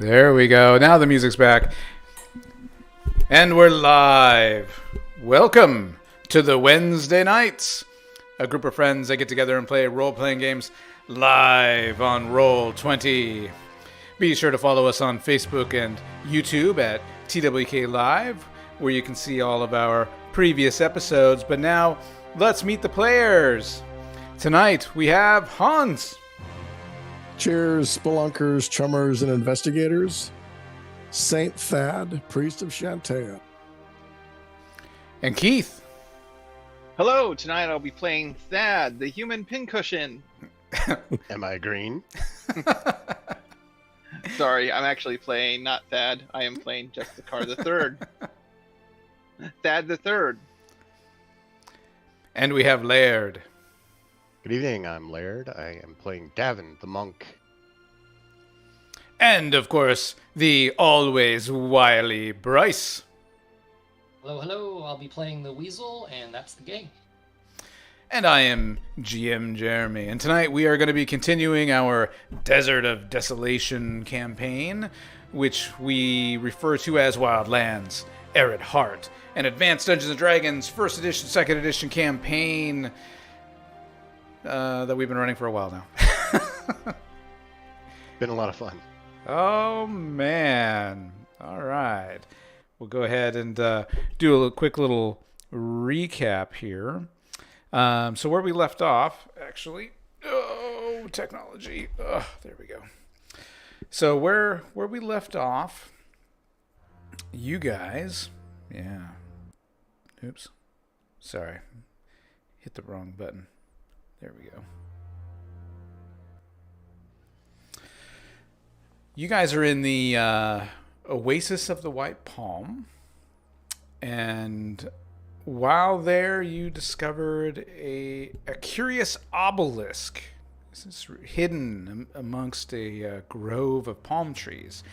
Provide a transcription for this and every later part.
There we go. Now the music's back. And we're live. Welcome to the Wednesday nights. A group of friends that get together and play role-playing games live on Roll20. Be sure to follow us on Facebook and YouTube at TWK Live, where you can see all of our previous episodes. But now, let's meet the players. Tonight, we have Hans. Cheers, spelunkers, chummers, and investigators. Saint Thad, priest of Shantea. And Keith. Hello, tonight I'll be playing Thad, the human pincushion. Am I green? Sorry, I'm actually playing not Thad. I am playing Justicar the Third. Thad the Third. And we have Laird. Good evening, I'm Laird. I am playing Davin, the monk. And, of course, the always wily Bryce. Hello, I'll be playing the Weasel, and that's the game. And I am GM Jeremy. And tonight we are going to be continuing our Desert of Desolation campaign, which we refer to as Wildlands, Arid Heart, an Advanced Dungeons & Dragons 1st edition, 2nd edition campaign that we've been running for a while now. Been a lot of fun. Oh, man. All right. We'll go ahead and do a quick little recap here. So where we left off, actually. Oh, technology. There we go. So where we left off, you guys. Yeah. Oops. Sorry. Hit the wrong button. There we go. You guys are in the Oasis of the White Palm. And while there, you discovered a curious obelisk. This is hidden amongst a grove of palm trees.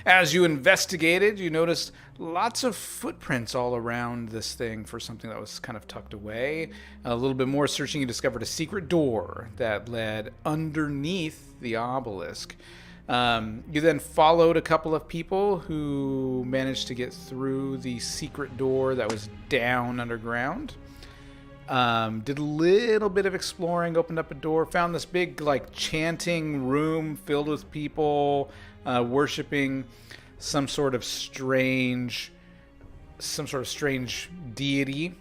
As you investigated, you noticed lots of footprints all around this thing for something that was kind of tucked away. A little bit more searching, you discovered a secret door that led underneath the obelisk. You then followed a couple of people who managed to get through the secret door that was down underground. Did a little bit of exploring, opened up a door, found this big chanting room filled with people worshiping some sort of strange deity.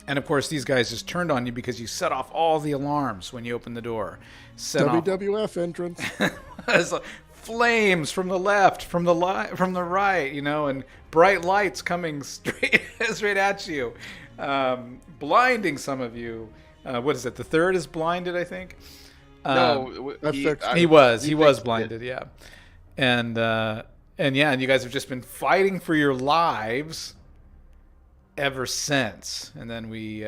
And of course, these guys just turned on you because you set off all the alarms when you opened the door. WWF entrance. It's like flames from the left, from the right, and bright lights coming straight at you, blinding some of you. What is it? The third is blinded, I think. He was blinded, yeah. And you guys have just been fighting for your lives ever since. And then we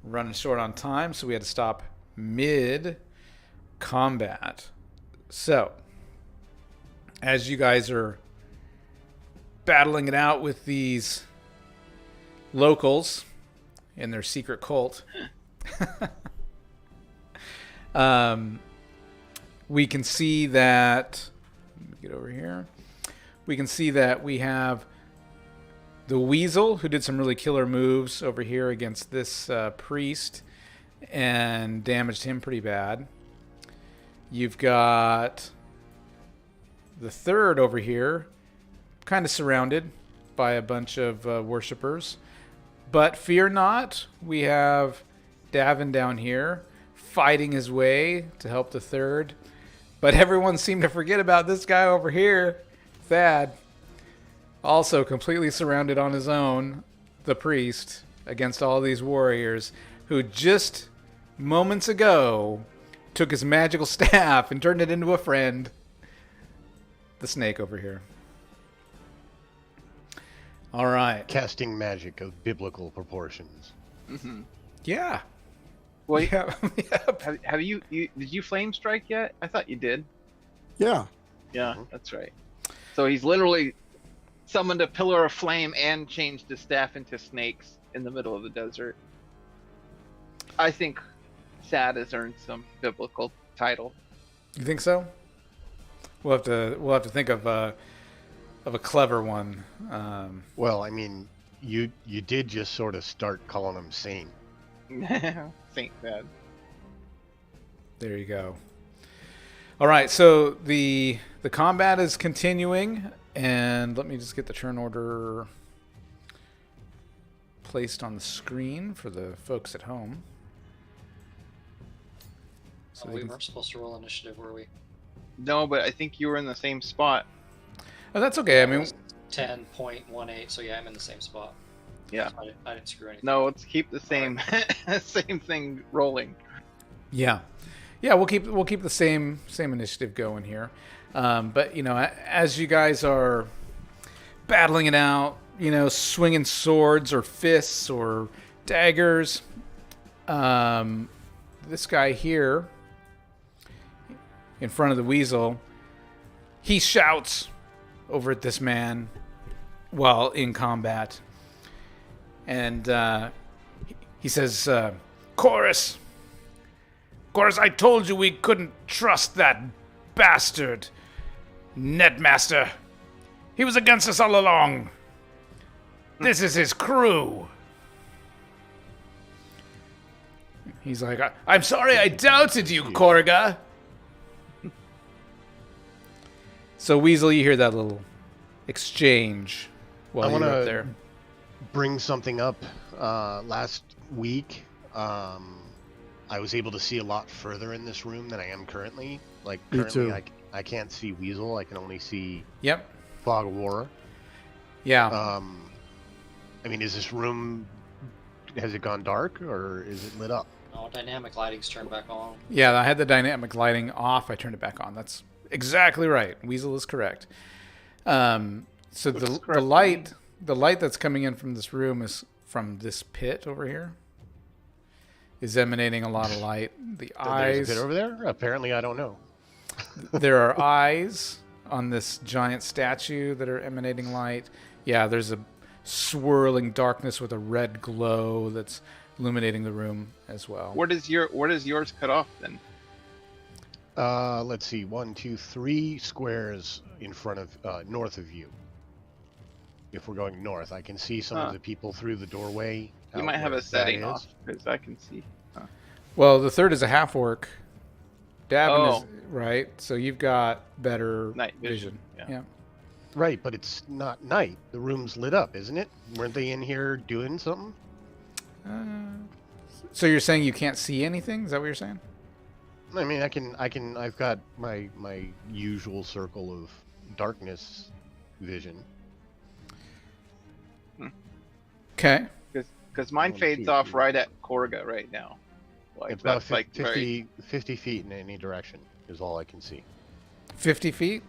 running short on time, so we had to stop mid combat. So, as you guys are battling it out with these locals in their secret cult, we can see that. Let me get over here. We can see that we have the Weasel, who did some really killer moves over here against this priest and damaged him pretty bad. You've got the third over here, kind of surrounded by a bunch of worshippers. But fear not, we have Davin down here fighting his way to help the third. But everyone seemed to forget about this guy over here, Thad. Also completely surrounded on his own, the priest, against all these warriors who just moments ago took his magical staff and turned it into a friend. The snake over here. All right. Casting magic of biblical proportions. Mm-hmm. Yeah. Well, Yeah. have you did you flame strike yet? I thought you did. Yeah. Yeah, that's right. So he's literally summoned a pillar of flame and changed his staff into snakes in the middle of the desert. I think Sad has earned some biblical title. You think so? We'll have to think of a clever one. Well, I mean, you did just sort of start calling him sane. Saint bad. There you go. All right, so the combat is continuing, and let me just get the turn order placed on the screen for the folks at home. So We weren't supposed to roll initiative, were we? No, but I think you were in the same spot. Oh, that's okay. I mean, 10.18, so yeah, I'm in the same spot. Yeah. So I didn't screw anything. No, let's keep the same same thing rolling. yeah, we'll keep the same initiative going here. But as you guys are battling it out, swinging swords or fists or daggers, this guy here in front of the weasel, he shouts over at this man while in combat. And he says, Chorus, I told you we couldn't trust that bastard, Netmaster. He was against us all along. This is his crew. He's like, I'm sorry I doubted you, Korga. So, Weasel, you hear that little exchange while you're up there. Bring something up. Last week, I was able to see a lot further in this room than I am currently. Like, Me currently, too. I can't see Weasel. I can only see Yep. Fog of War. Yeah. I mean, is this room, has it gone dark, or is it lit up? No, dynamic lighting's turned back on. Yeah, I had the dynamic lighting off. I turned it back on. That's exactly right. Weasel is correct. So the light that's coming in from this room is from this pit over here. Is emanating a lot of light. The eyes. There's a pit over there? Apparently, I don't know. There are eyes on this giant statue that are emanating light. Yeah, there's a swirling darkness with a red glow that's illuminating the room as well. Where does yours cut off then? Let's see. 1, 2, 3 squares in front of, north of you. If we're going north, I can see some of the people through the doorway. You might have a setting off because I can see. Well, the third is a half orc. Davin is Oh. right, so you've got better Night vision. Yeah. Right, but it's not night. The room's lit up, isn't it? Weren't they in here doing something? So you're saying you can't see anything? Is that what you're saying? I mean, I've got my usual circle of darkness vision. Okay. Because mine fades off right at Korga right now. Like It's about that's like 50 feet in any direction is all I can see. 50 feet?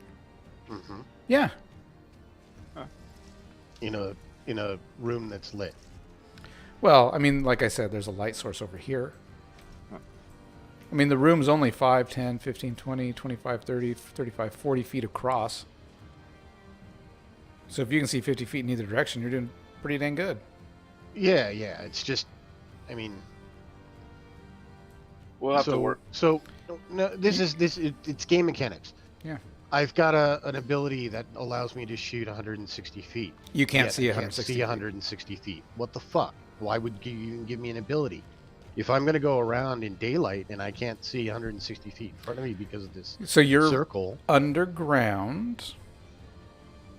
Mm-hmm. Yeah. In a room that's lit. Well, I mean, like I said, there's a light source over here. I mean, the room's only 5, 10, 15, 20, 25, 30, 35, 40 feet across. So if you can see 50 feet in either direction, you're doing pretty dang good. Yeah. It's just, I mean, we'll have to work. So, no, it's game mechanics. Yeah. I've got an ability that allows me to shoot 160 feet. You can't Yet see I 160 see feet. 160 feet. What the fuck? Why would you even give me an ability? If I'm going to go around in daylight and I can't see 160 feet in front of me because of this So you're circle. underground.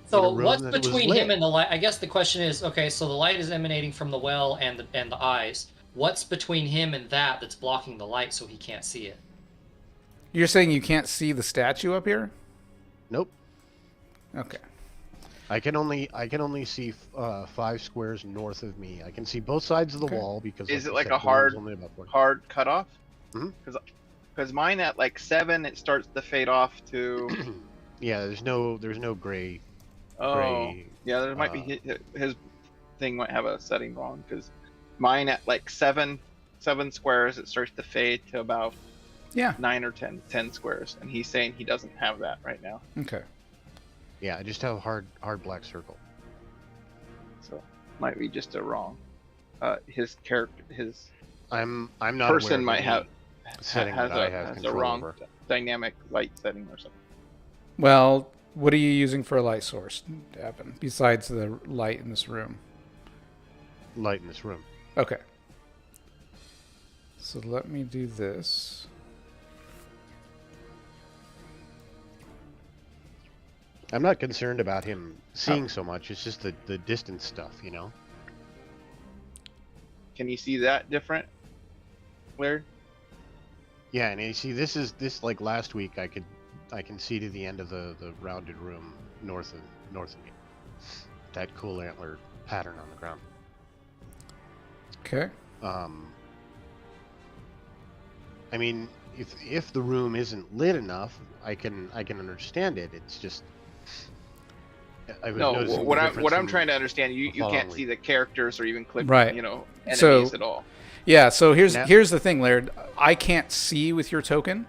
So in a room what's that was between lit. him and the light? I guess the question is, okay, so the light is emanating from the well and the eyes. What's between him and that's blocking the light so he can't see it? You're saying you can't see the statue up here? Nope. Okay. I can only see 5 squares north of me. I can see both sides of the Okay. wall because Is like it I like said, a the hard- room's only about 40. Hard cutoff. Mhm. Because mine at like 7, it starts to fade off to. Yeah, there's no gray. Oh, Gray, yeah. There might be his thing might have a setting wrong because mine at like 7 squares, it starts to fade to about Yeah. 9 or 10 squares, and he's saying he doesn't have that right now. Okay. Yeah, I just have a hard black circle. So might be just a wrong. His character, his I'm not person aware of might any have setting has that I a have has a control wrong over. dynamic light setting or something. Well, what are you using for a light source, Evan, besides the light in this room? Light in this room. Okay. So let me do this. I'm not concerned about him seeing so much. It's just the distance stuff, you know? Can you see that different, Laird? Yeah, and you see, this like last week, I can see to the end of the rounded room north of me. That cool antler pattern on the ground. Okay. I mean, if the room isn't lit enough, I can understand it. It's just No, what I'm trying to understand, you can't see the characters or even click, Right. enemies at all. Yeah, so here's the thing, Laird. I can't see with your token,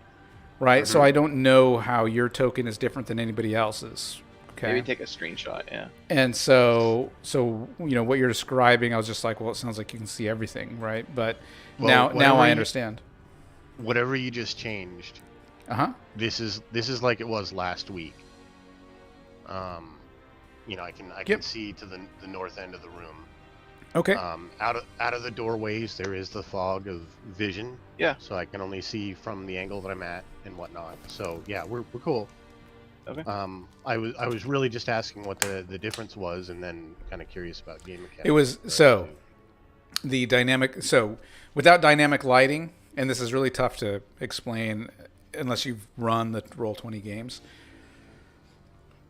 right? So I don't know how your token is different than anybody else's. Okay. Maybe take a screenshot, yeah. And so what you're describing, I was just like, well, it sounds like you can see everything, right? But now I understand. Whatever you just changed. This is like it was last week. I can see to the north end of the room. Okay. Out of the doorways, there is the fog of vision. Yeah. So I can only see from the angle that I'm at and whatnot. So yeah, we're cool. Okay. I was really just asking what the difference was, and then kind of curious about game mechanics. It was the dynamic. So without dynamic lighting, and this is really tough to explain unless you've run the Roll20 games.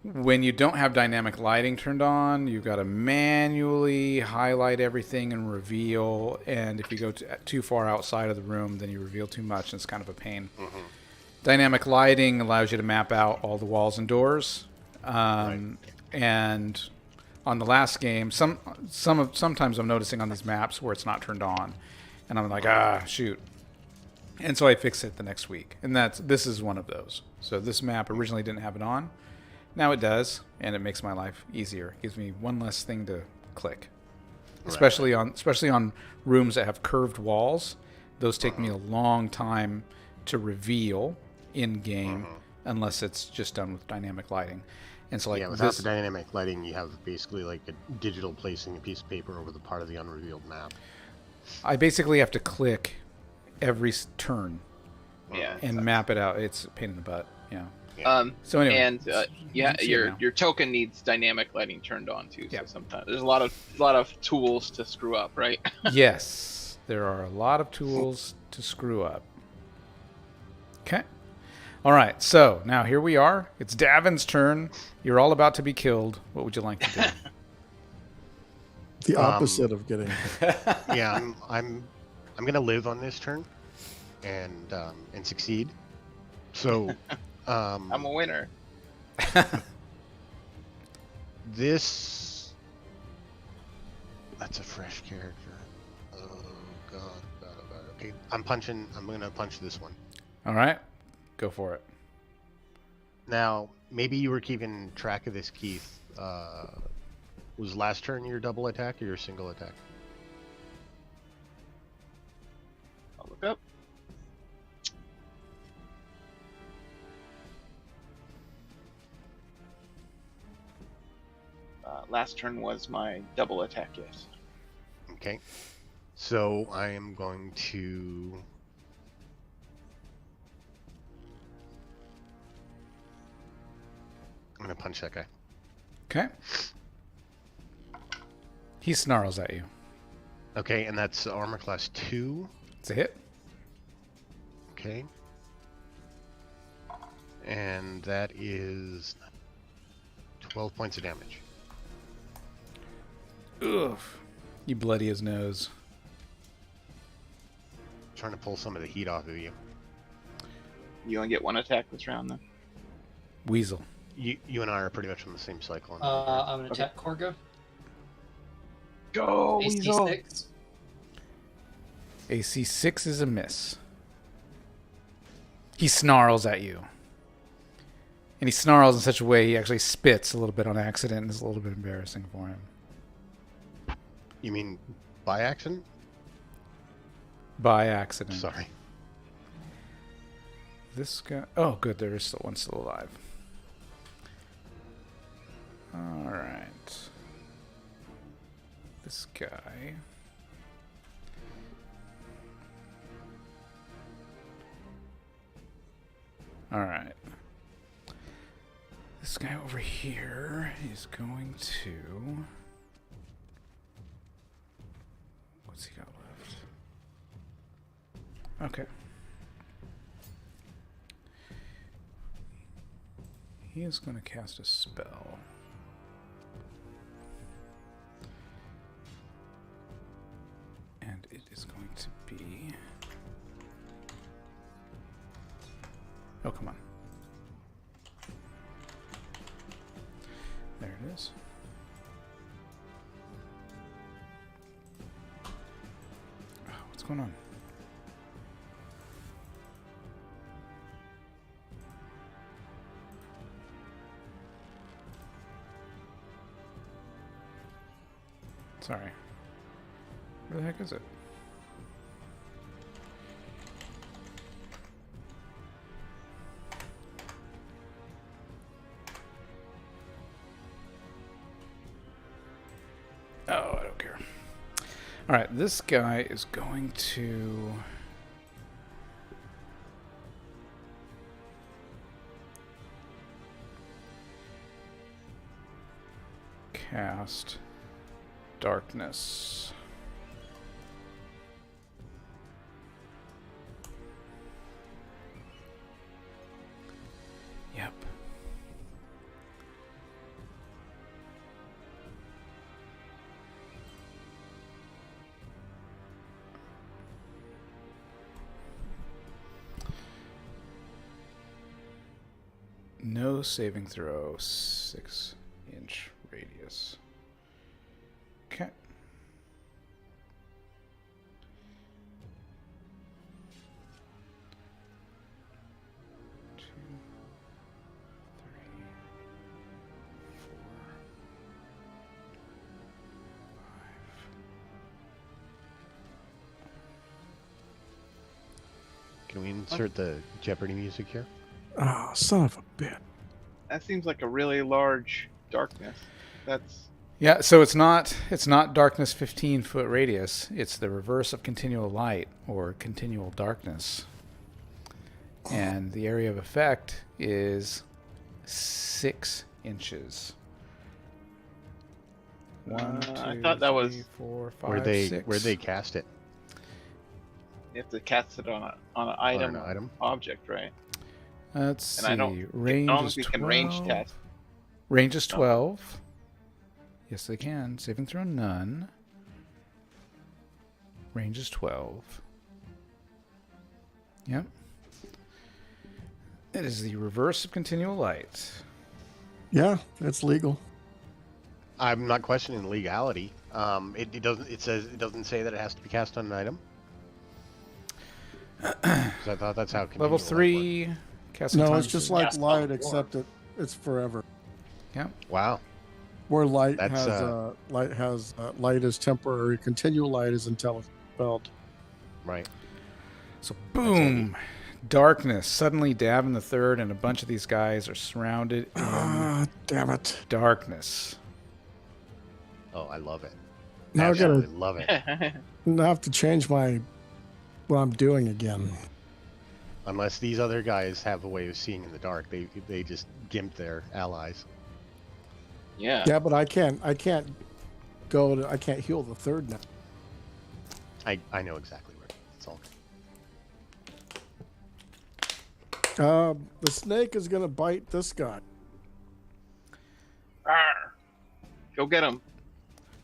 When you don't have dynamic lighting turned on, you've got to manually highlight everything and reveal. And if you go too far outside of the room, then you reveal too much, and it's kind of a pain. Mm-hmm. Dynamic lighting allows you to map out all the walls and doors. Right. And on the last game, sometimes I'm noticing on these maps where it's not turned on, and I'm like, shoot. And so I fix it the next week, and this is one of those. So this map originally didn't have it on. Now it does, and it makes my life easier. It gives me one less thing to click, especially on rooms that have curved walls. Those take me a long time to reveal in game, unless it's just done with dynamic lighting. And so, without the dynamic lighting, you have basically like a digital placing a piece of paper over the part of the unrevealed map. I basically have to click every turn, and map it out. It's a pain in the butt. Yeah. So anyway, and your token needs dynamic lighting turned on too. So sometimes there's a lot of tools to screw up, right? Yes, there are a lot of tools to screw up. Okay. All right. So now here we are. It's Davin's turn. You're all about to be killed. What would you like to do? The opposite of getting. Yeah, I'm gonna live on this turn, and succeed. So. I'm a winner. That's a fresh character. Oh god. Okay, I'm gonna punch this one. All right, go for it. Now, maybe you were keeping track of this, Keith. Was last turn your double attack or your single attack? I'll look up. Last turn was my double attack, yes. Okay. So I am going to... I'm going to punch that guy. Okay. He snarls at you. Okay, and that's armor class 2. It's a hit. Okay. And that is 12 points of damage. Ugh. You bloody his nose. Trying to pull some of the heat off of you. You only get one attack this round, then? Weasel. You and I are pretty much on the same cycle. I'm going to attack Korga. Go, AC Weasel! 6. AC 6 is a miss. He snarls at you. And he snarls in such a way he actually spits a little bit on accident, and it's a little bit embarrassing for him. You mean by accident? By accident. Sorry. This guy... Oh, good. There is one still alive. Alright. This guy. Alright. This guy over here is going to... What's he got left? Okay. He is going to cast a spell. And it is going to be... Oh, come on. There it is. Oh, what's going on? Sorry. Where the heck is it? Oh, I don't care. Alright, this guy is going to... cast Darkness. Yep. No saving throw, 6-inch radius. Okay. Two, three, 4, 5. Can we insert the Jeopardy music here? Oh, son of a bitch. That seems like a really large darkness. That's Yeah, so it's not darkness 15-foot radius. It's the reverse of continual light or continual darkness. And the area of effect is 6 inches. One, two, I thought that was- 3, 4, 5, Where'd 6. they cast it? you have to cast it on an On item, an item? object, right? Let's And see. I don't Range think is we 12. can range cast. Range is 12. Yes, they can. Saving throw none. Range is 12. Yep. It is the reverse of continual light. Yeah, it's legal. I'm not questioning legality. It doesn't. It says it doesn't say that it has to be cast on an item. 'Cause I thought that's how. Level continual light 3. Casting No, time it's just is- like Yes, light, before. except it's forever. Yep. worked. Wow. Where light That's, has light is temporary, continual light is until spelled. Right. So boom. Darkness. Suddenly Dav in the third and a bunch of these guys are surrounded in Ah, damn it! darkness. Oh, I love it. Now I Absolutely gotta love it. now I have to change what I'm doing again. Unless these other guys have a way of seeing in the dark, they just gimp their allies. Yeah. Yeah, but I can't heal the third now. I know exactly where. It's all good. The snake is gonna bite this guy. Arr. Go get him.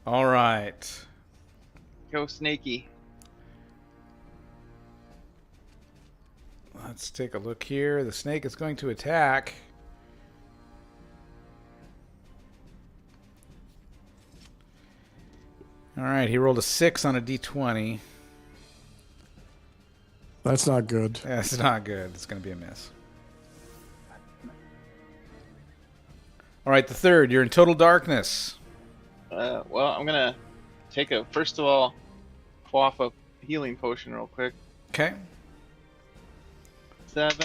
All right. Go Snakey. Let's take a look here. The snake is going to attack. All right, he rolled a 6 on a d20. That's not good. That's not good. It's going to be a miss. All right, the third. You're in total darkness. Well, I'm gonna take first of all, quaff a healing potion real quick. Okay. 7,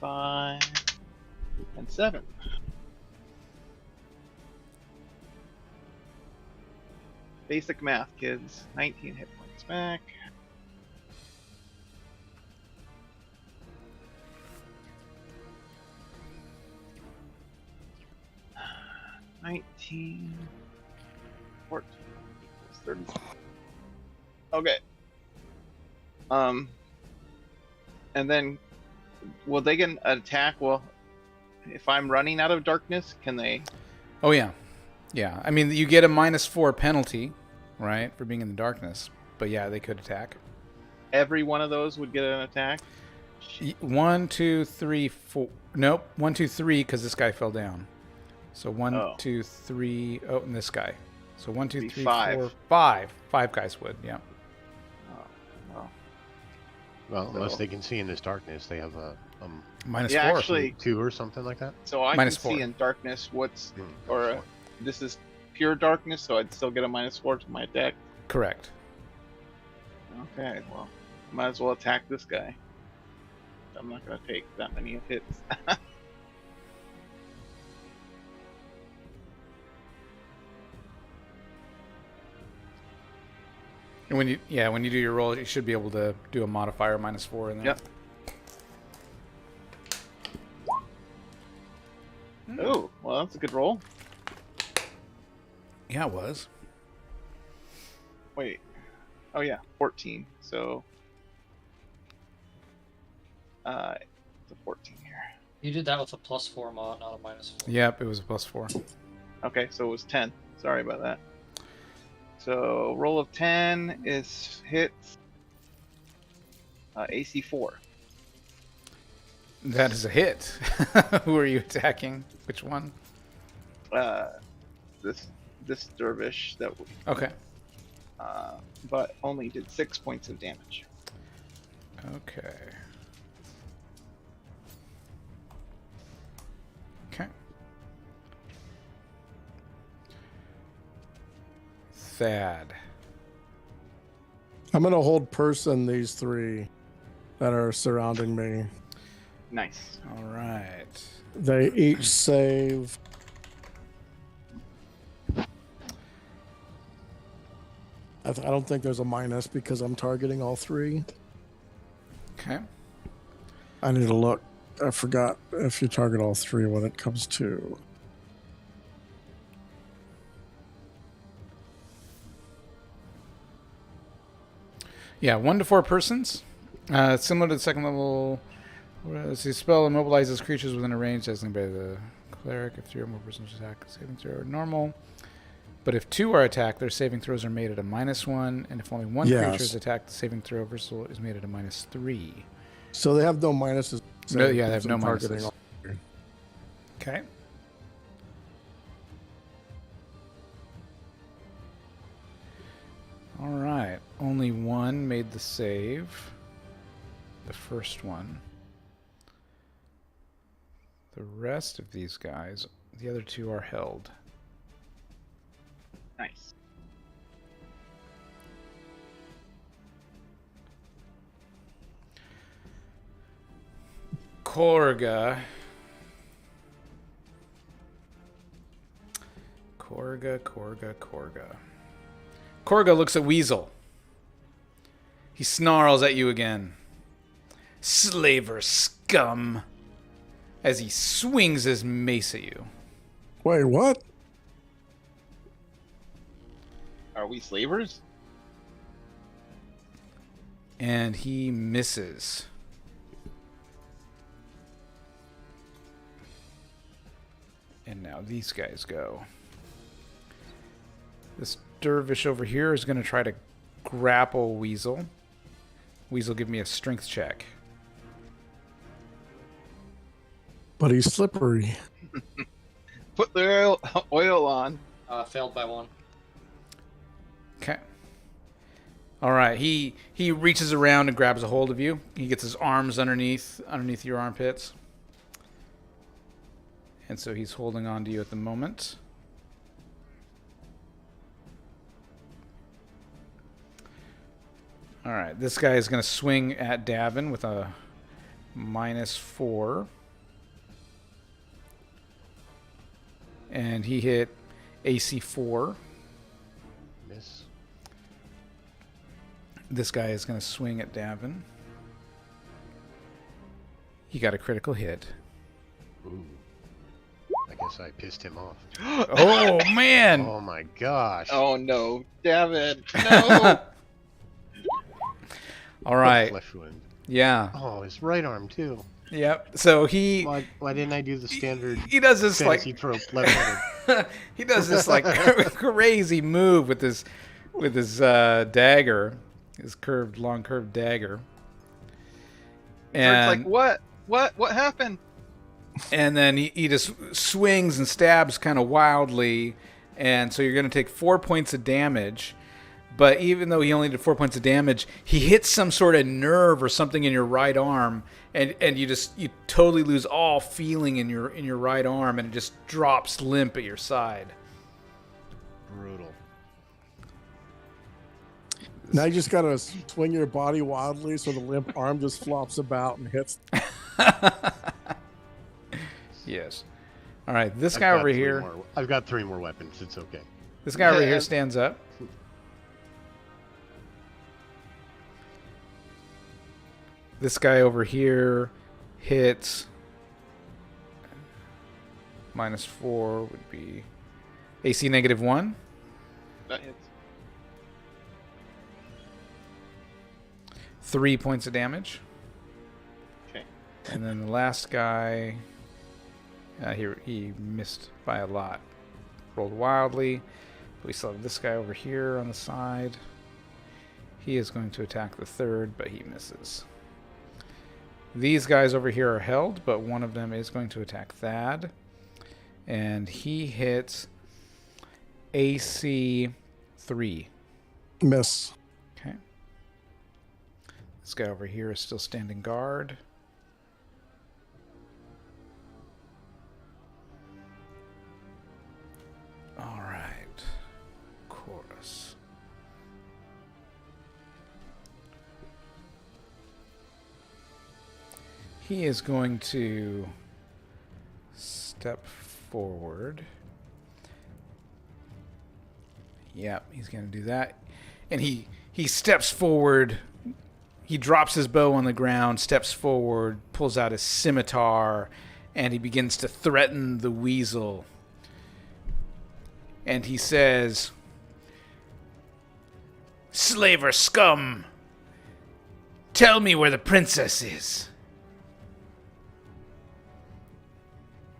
5, and 7. Basic math, kids. 19 hit points back. $19, 14 equals 30. Okay. And then will they get an attack? Well, if I'm running out of darkness, can they? Oh yeah, yeah. I mean, you get a -4 penalty, right, for being in the darkness. But yeah, they could attack. Every one of those would get an attack. 1, 2, 3, 4. Nope. 1, 2, 3, because this guy fell down. So 1, 2, 3. Oh, and this guy. So 1, 2, 3, 4, 5. 5 guys would. Yeah. Oh, well. Well, unless they can see in this darkness, they have a -4. Yeah, actually, 2 or something like that. so I -4. can see in darkness what's or -4. this is pure darkness, so I'd still get a -4 to my attack. Correct. Okay, well, might as well attack this guy. I'm not gonna take that many hits. And when you do your roll, you should be able to do a modifier -4 in there. Yep. Oh, well, that's a good roll. Yeah, it was. Wait. Oh yeah, 14. So it's a 14 here. You did that with a +4 mod, not a -4. Yep, it was a +4. Okay, so it was 10. Sorry about that. So roll of 10 is hits. AC 4. That is a hit. Who are you attacking? Which one? This dervish that, Okay. but only did 6 points of damage. Okay. Okay. Thad. I'm gonna hold person these 3 that are surrounding me. Nice. All right. They each save. I don't think there's a minus because I'm targeting all 3. Okay. I need to look. I forgot if you target all 3 when it comes to. Yeah, 1 to 4 persons. Similar to the second level. Whereas the spell immobilizes creatures within a range designated by the cleric. If 3 or more persons attack, saving throw are normal. But if 2 are attacked, their saving throws are made at a -1, and if only 1 creature is attacked, the saving throw reversal is made at a -3. So they have no minuses. No, yeah, they have no targeting minuses. all 3. Okay. All right. Only 1 made the save. The first one. The rest of these guys, the other 2 are held. Nice. Korga. Korga looks at Weasel. He snarls at you again. Slaver scum. As he swings his mace at you. Wait, what? Are we slavers? And he misses. And now these guys go. This dervish over here is going to try to grapple Weasel. Weasel, give me a strength check. But he's slippery. Put the oil on. Failed by 1. Okay. All right. He reaches around and grabs a hold of you. He gets his arms underneath your armpits. And so he's holding on to you at the moment. All right. This guy is going to swing at Davin with a -4. And he hit AC 4. Miss. This guy is going to swing at Davin. He got a critical hit. Ooh. I guess I pissed him off. Oh, man! Oh my gosh. Oh no, Davin! No. All right. Flesh wound. Yeah. Oh, his right arm too. Yep. So he Why didn't I do the standard he does this fantasy like trope left-handed? he does this like crazy move with his dagger, his long curved dagger. So it's like, what happened? And then he just swings and stabs kind of wildly, and so you're going to take 4 points of damage. But even though he only did 4 points of damage, he hits some sort of nerve or something in your right arm, and you totally lose all feeling in your right arm, and it just drops limp at your side. Brutal. Now you just gotta swing your body wildly so the limp arm just flops about and hits. Yes. All right, this guy over here. I've got 3 more weapons. It's okay. This guy over here stands up. This guy over here hits -4 would be AC -1. That hits. 3 points of damage. Okay. And then the last guy, he missed by a lot. Rolled wildly. We still have this guy over here on the side. He is going to attack the third, but he misses. These guys over here are held, but one of them is going to attack Thad. And he hits AC 3. Miss. Okay. This guy over here is still standing guard. All right. Chorus. He is going to step forward. Yep, he's going to do that. And he steps forward. He drops his bow on the ground, steps forward, pulls out his scimitar, and he begins to threaten the weasel. And he says, "Slaver scum, tell me where the princess is."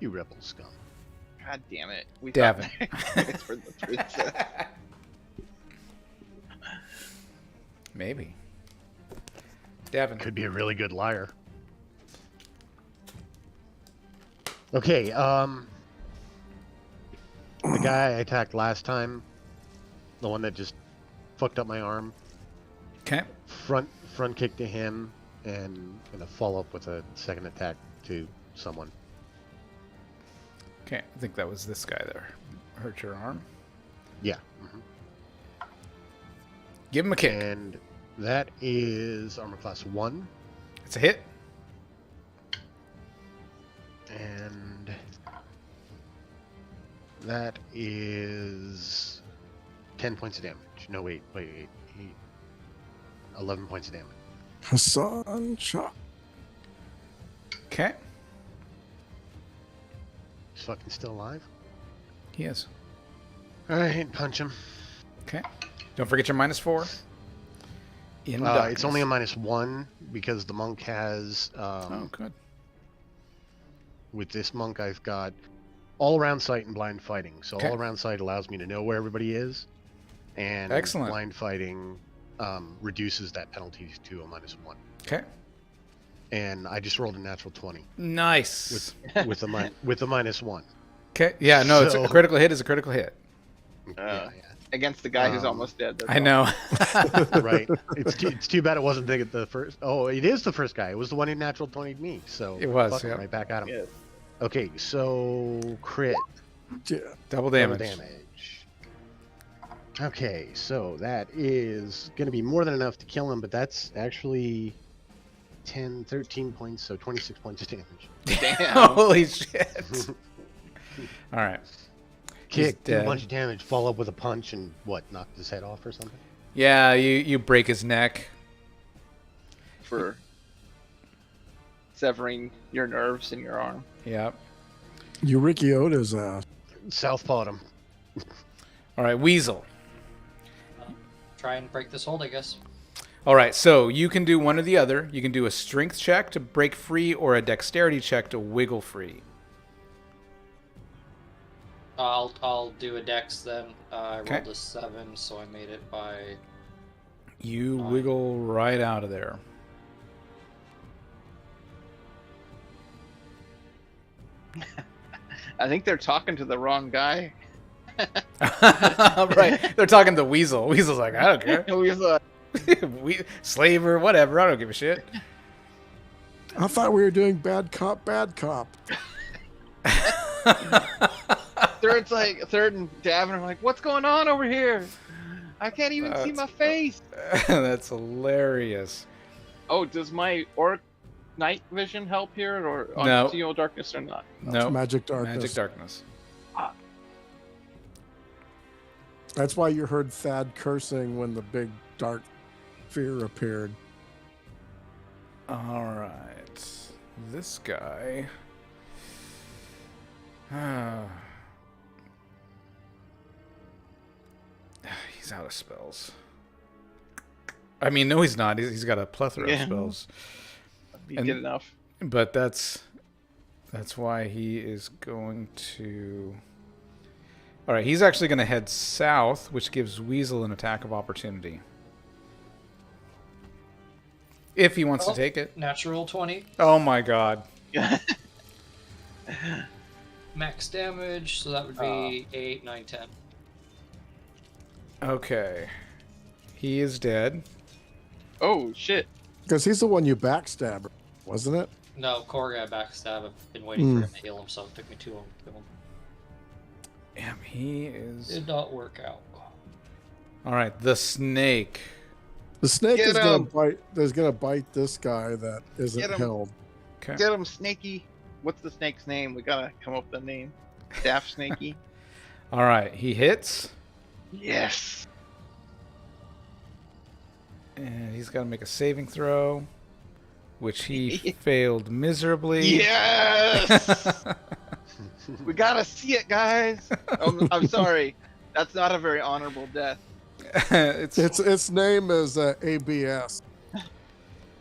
You rebel scum. God damn it. We Davin. thought it's for the princess. Maybe. Davin. Could be a really good liar. Okay, the guy I attacked last time, the one that just fucked up my arm, Okay. front kick to him, and gonna follow up with a second attack to someone. Okay. I think that was this guy that hurt your arm. Yeah. Give him a kick. And that is armor class 1. It's a hit. And that is 10 points of damage. No, wait. 11 points of damage. Hassan shot. Okay. He's fucking still alive? He is. Alright, punch him. Okay. Don't forget your -4. It's only a -1 because the monk has... oh, good. With this monk, I've got all-around sight and blind fighting. So Okay. all-around sight allows me to know where everybody is. And Excellent. blind fighting reduces that penalty to a -1. Okay. And I just rolled a natural 20 Nice. with a -1. Okay. Yeah, no, it's So- a critical hit is a critical hit. Yeah. Against the guy who's almost dead. That's I all. know. Right. It's too bad it wasn't the first. Oh, it is the first guy. It was the one who natural 20'd me. So It was, fuck, yeah. right back at him. Yes. Okay, so crit. Yeah. Double Double damage. damage. Okay, so that is going to be more than enough to kill him, but that's actually 10, 13 points, so 26 points of damage. Damn. Holy shit. All right. Kick, do a dead. bunch of damage, follow up with a punch, and what? Knock his head off or something? Yeah, you break his neck. For severing your nerves in your arm. Yep. You Ricky Oda's ass. Southpawed him. All right, Weasel. Try and break this hold, I guess. All right, so you can do one or the other. You can do a strength check to break free or a dexterity check to wiggle free. I'll do a dex then. I Okay. rolled a 7, so I made it by... You wiggle right out of there. I think they're talking to the wrong guy. Right, they're talking to Weasel. Weasel's like, I don't care. We thought, Slaver, whatever. I don't give a shit. I thought we were doing bad cop, bad cop. Third and Davin are like, what's going on over here? I can't even see my face. That's hilarious. Oh, does my orc night vision help here, or on No. Continual darkness or not? No. Magic darkness. Magic darkness. That's why you heard Thad cursing when the big dark fear appeared. All right. This guy. He's out of spells. I mean, no, he's not. He's got a plethora of Yeah. spells. Be And- good enough. But that's why he is going to... All right, he's actually going to head south, which gives Weasel an attack of opportunity. If he wants to take it. Natural 20. Oh my god. Max damage, so that would be 8, 9, 10. Okay. He is dead. Oh shit! Because he's the one you backstabbed, wasn't it? No, core guy backstab. I've been waiting for him to heal himself. It took me too long to kill him. Damn, he is... Did not work out. All right, the snake. The snake Get is gonna him. bite. Is gonna bite this guy that Get isn't him. held. Okay. Get him, Snaky. What's the snake's name? We gotta come up with a name. Staff Snaky. All right, he hits, Yes. and he's got to make a saving throw, which he failed miserably. Yes. We gotta see it, guys. I'm sorry. That's not a very honorable death. Its name is ABS.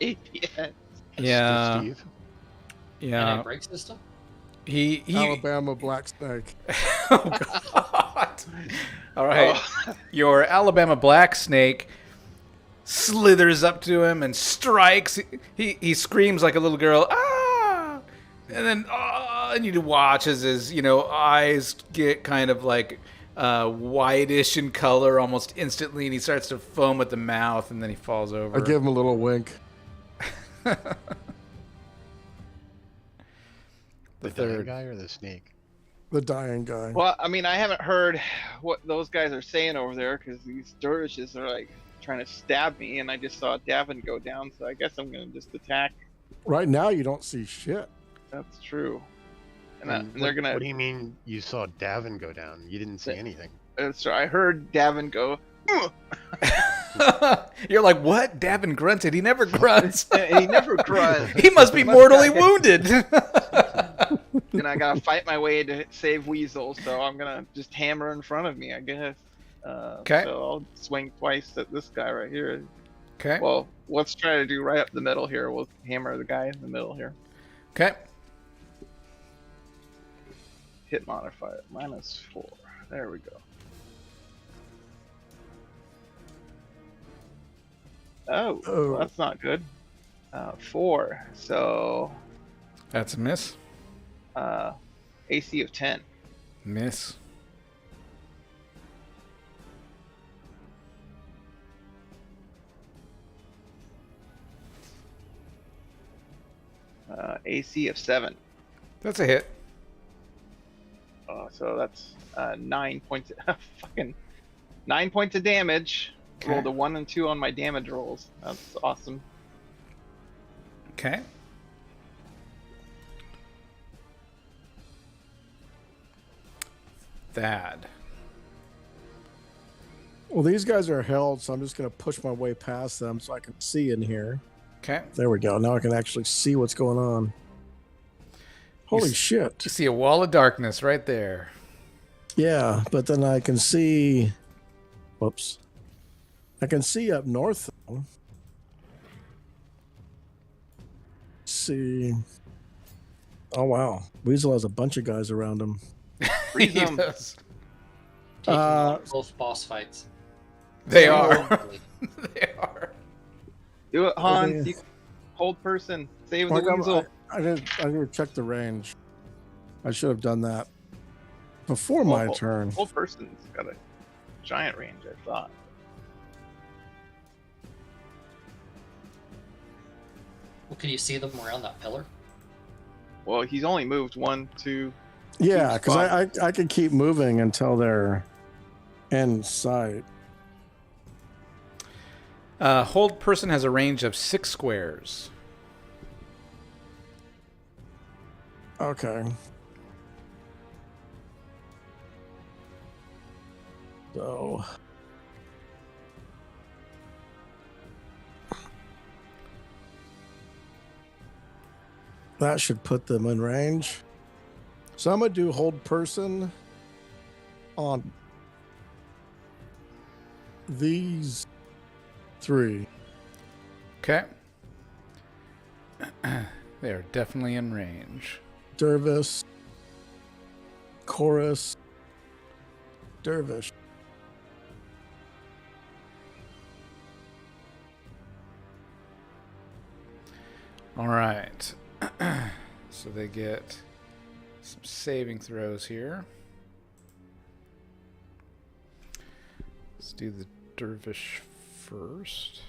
APS. Yeah, Steve. And yeah. I break system? He Alabama black snake. Oh god. All right. Oh. Your Alabama black snake slithers up to him and strikes. He screams like a little girl, ah! And then and you watch as his eyes get kind of like whitish in color almost instantly, and he starts to foam at the mouth, and then he falls over. I give him a little wink. The dying third. guy or the snake? The dying guy. Well, I mean, I haven't heard what those guys are saying over there because these dervishes are like trying to stab me, and I just saw Davin go down, so I guess I'm gonna just attack. Right now, you don't see shit. That's true. And, And they're gonna. What do you mean you saw Davin go down? You didn't see anything. So I heard Davin go. You're like, what? Davin grunted. He never grunts. And he never grunts. He must be mortally wounded. And I gotta fight my way to save Weasel, so I'm gonna just hammer in front of me, I guess. Okay. So I'll swing twice at this guy right here. Okay. Well, let's try to do right up the middle here. We'll hammer the guy in the middle here. Okay. Hit modifier -4. There we go. Oh, Oh. that's not good. 4. So That's a miss. AC of 10. Miss. AC of 7. That's a hit. So that's 9 points. Fucking 9 points of damage. Okay. Rolled a 1 and 2 on my damage rolls. That's awesome. Okay. Thad. Well, these guys are held, so I'm just going to push my way past them so I can see in here. Okay. There we go. Now I can actually see what's going on. Holy You shit. see a wall of darkness right there. Yeah, but then I can see... Whoops. I can see up north, though. See... Oh, wow. Weasel has a bunch of guys around him. Freeze He him. does. Taking on both boss fights. They are. They are. Do it, Hans. Okay. You hold person. Save Well, the weasel. I didn't check the range. I should have done that before my turn. Hold person's got a giant range, I thought. Well, can you see them around that pillar? Well, he's only moved 1, 2. Yeah, because I could keep moving until they're in sight. Hold person has a range of 6 squares. Okay. So... that should put them in range. So I'm going to do hold person on these 3. Okay. They are definitely in range. Dervish, Chorus, Dervish. All right. So they get some saving throws here. Let's do the dervish first.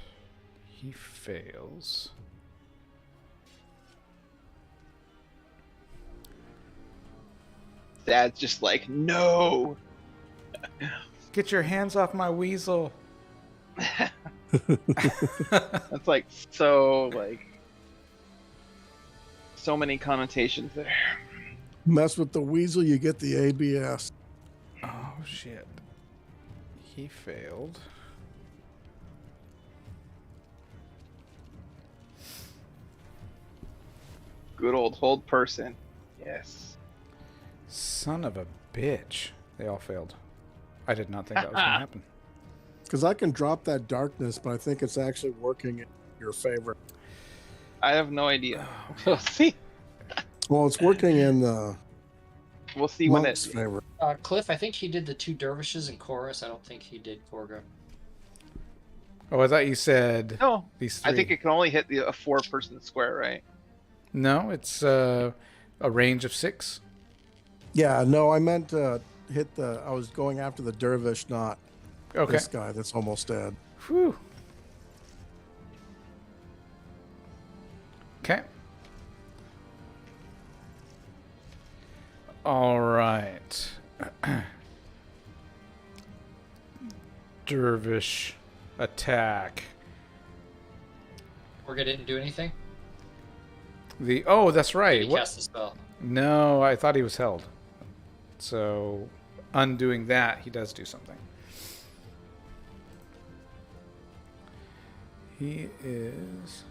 He fails. Dad's just like, no. Get your hands off my weasel. That's like so many connotations there. Mess with the weasel, you get the ABS. Oh, shit. He failed. Good old hold person. Yes. Son of a bitch. They all failed. I did not think that was going to happen. Because I can drop that darkness, but I think it's actually working in your favor. I have no idea. We'll see. Well, it's working in the We'll see when monk's it. favor. Cliff, I think he did the 2 dervishes in chorus. I don't think he did Gorga. Oh, I thought you said No, these 3. I think it can only hit a 4-person square, right? No, it's a range of 6. Yeah, no, I meant to hit the... I was going after the dervish, not Okay. this guy that's almost dead. Whew. Okay. All right. Dervish attack. Gorga didn't do anything? Oh, that's right. He cast the spell. No, I thought he was held. So, undoing that, he does do something. He is...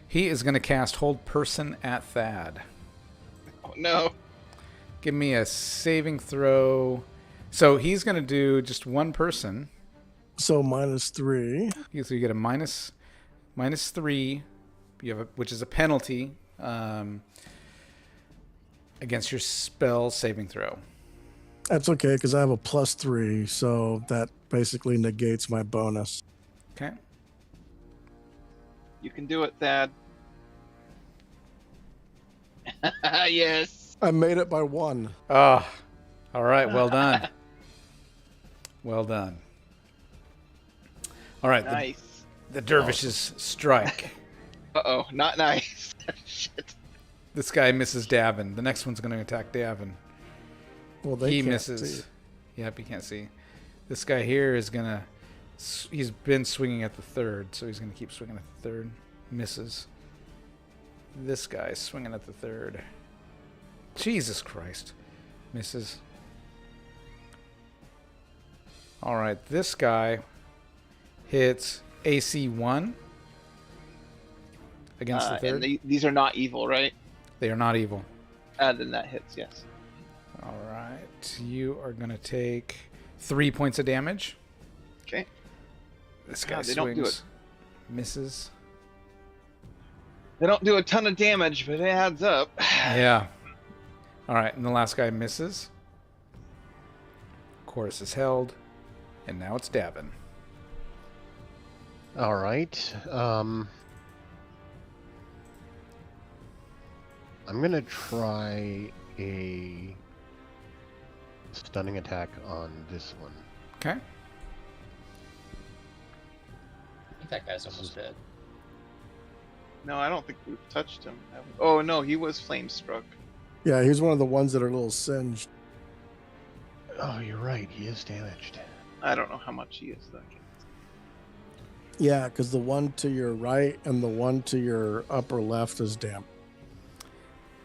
He is going to cast Hold Person at Thad. Oh no. Give me a saving throw. So he's going to do just 1 person. So -3. So you get a minus 3, you have which is a penalty against your spell saving throw. That's okay, because I have a +3, so that basically negates my bonus. Okay. You can do it, Thad. Yes. I made it by 1. Ah, all right. Well done. Well done. All right. Nice. The dervishes strike. Uh-oh, not nice. Shit. This guy misses Davin. The next one's going to attack Davin. Well, they He can't misses. see. Yep, he can't see. This guy here is going to... He's been swinging at the 3rd, so he's going to keep swinging at the 3rd. Misses. this guy swinging at the third. Jesus Christ. Misses. All right, this guy hits AC 1 against the third. And these are not evil, right? They are not evil. Then that hits, yes. All right, you are going to take 3 points of damage. Okay. This guy they don't do swings, it. misses. They don't do a ton of damage, but it adds up. Yeah. All right, and the last guy misses. Chorus is held, and now it's Davin. All right. I'm gonna try a stunning attack on this one. Okay. I think that guy's almost dead. No, I don't think we've touched him. Oh, no, he was flame struck. Yeah, he's one of the ones that are a little singed. Oh, you're right. He is damaged. I don't know how much he is, though. Yeah, because the one to your right and the one to your upper left is damp.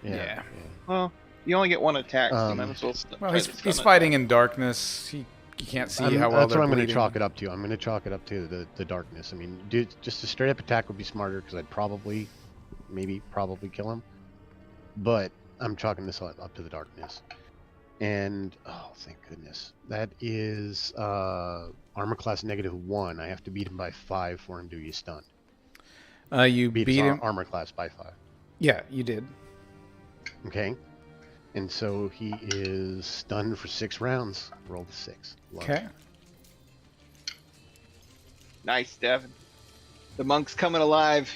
Yeah. Well, you only get one attack, so might as well Well, he's fighting in darkness. He can't see how well That's they're what I'm going to bleeding. chalk it up to. I'm going to chalk it up to the darkness. I mean, dude, just a straight up attack would be smarter because I'd probably kill him. But I'm chalking this up to the darkness. And, oh, thank goodness. That is armor class -1. I have to beat him by 5 for him to be stunned. You beat him. Armor class by 5. Yeah, you did. Okay. And so he is stunned for 6 rounds. Roll the 6. Love Okay. Nice, Devin. The monk's coming alive.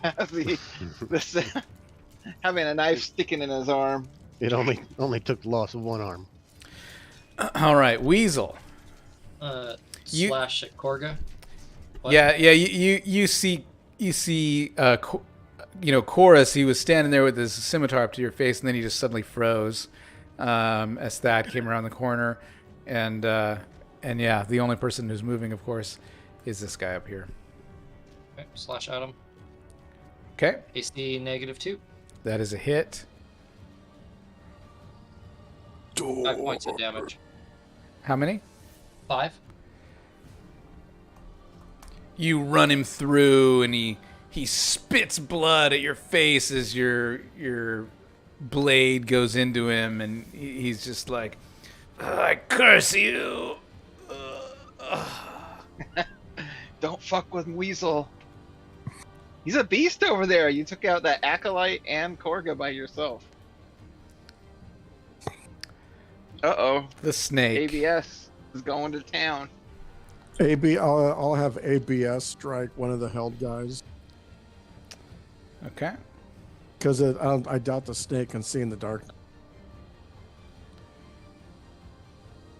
Having a knife sticking in his arm. It only took the loss of 1 arm. All right, Weasel. Slash at Korga. What? Yeah. You see, Chorus. He was standing there with his scimitar up to your face, and then he just suddenly froze as Thad came around the corner, and yeah, the only person who's moving, of course, is this guy up here. Okay, slash at him. Okay, AC -2. that is a hit. 5 points of damage. How many? 5. You run him through, and he spits blood at your face as your blade goes into him, and he's just like, I curse you. Don't fuck with Weasel. He's a beast over there. You took out that Acolyte and Korga by yourself. Uh-oh. The snake. ABS is going to town. I'll have ABS strike one of the held guys. Okay. Because I doubt the snake can see in the dark.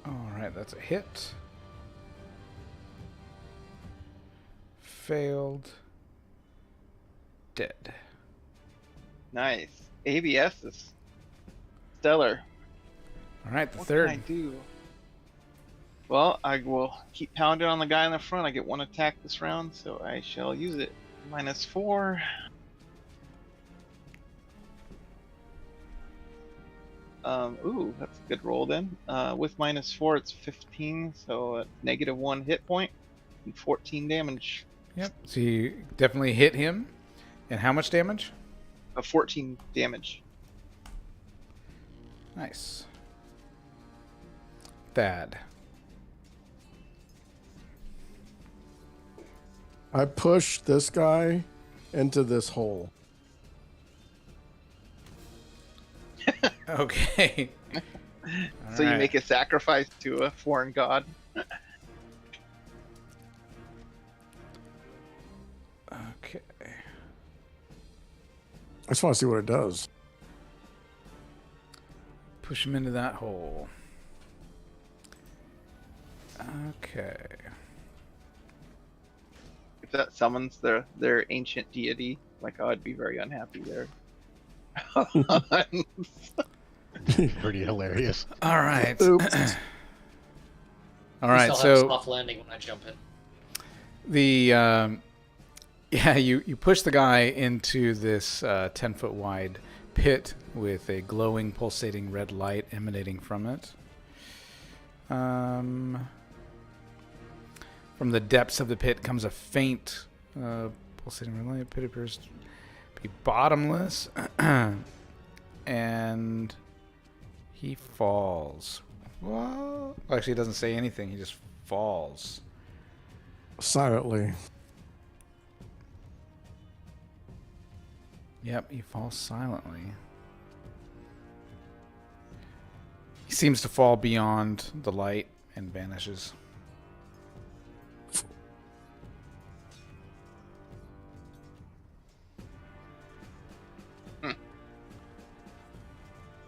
All right, that's a hit. Failed. Dead. Nice. ABS is stellar. All right, the What third. can I do? Well, I will keep pounding on the guy in the front. I get 1 attack this round, so I shall use it. -4. Ooh, that's a good roll then. With -4, it's 15, so -1 hit point and 14 damage. Yep. So you definitely hit him. And how much damage? 14 damage. Nice. Thad. I push this guy into this hole. Okay. So you make a sacrifice to a foreign god. Okay. I just want to see what it does. Push him into that hole. Okay. If that summons their ancient deity, like I'd be very unhappy there. Pretty hilarious. All right. Oops. All right. Still have a So soft landing when I jump in. the Yeah, you push the guy into this 10-foot wide pit with a glowing, pulsating red light emanating from it. From the depths of the pit comes a faint, pulsating red light. Pit appears to be bottomless, and he falls. Well, actually, he doesn't say anything. He just falls. Silently. Yep, he falls silently. He seems to fall beyond the light and vanishes.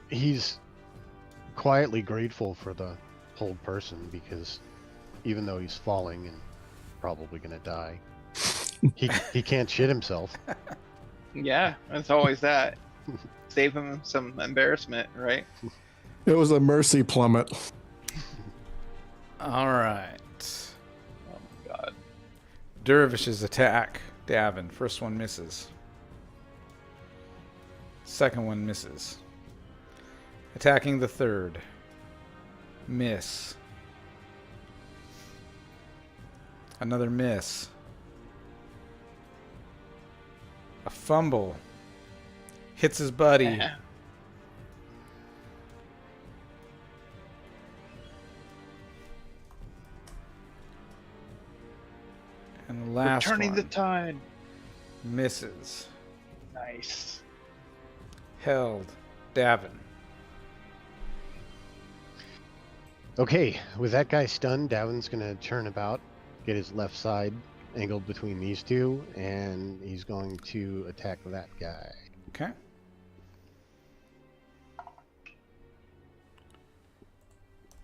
He's quietly grateful for the hold person because even though he's falling and probably gonna die, he can't shit himself. Yeah, it's always that. Save him some embarrassment, right? It was a mercy plummet. All right. Oh my god. Dervish's attack. Davin. First one misses. Second one misses. Attacking the third. Miss. Another miss. A fumble. Hits his buddy. Yeah. And the last Turning one the tide. misses. Nice. Held. Davin. Okay, with that guy stunned, Davin's gonna turn about, get his left side angled between these two, and he's going to attack that guy. Okay.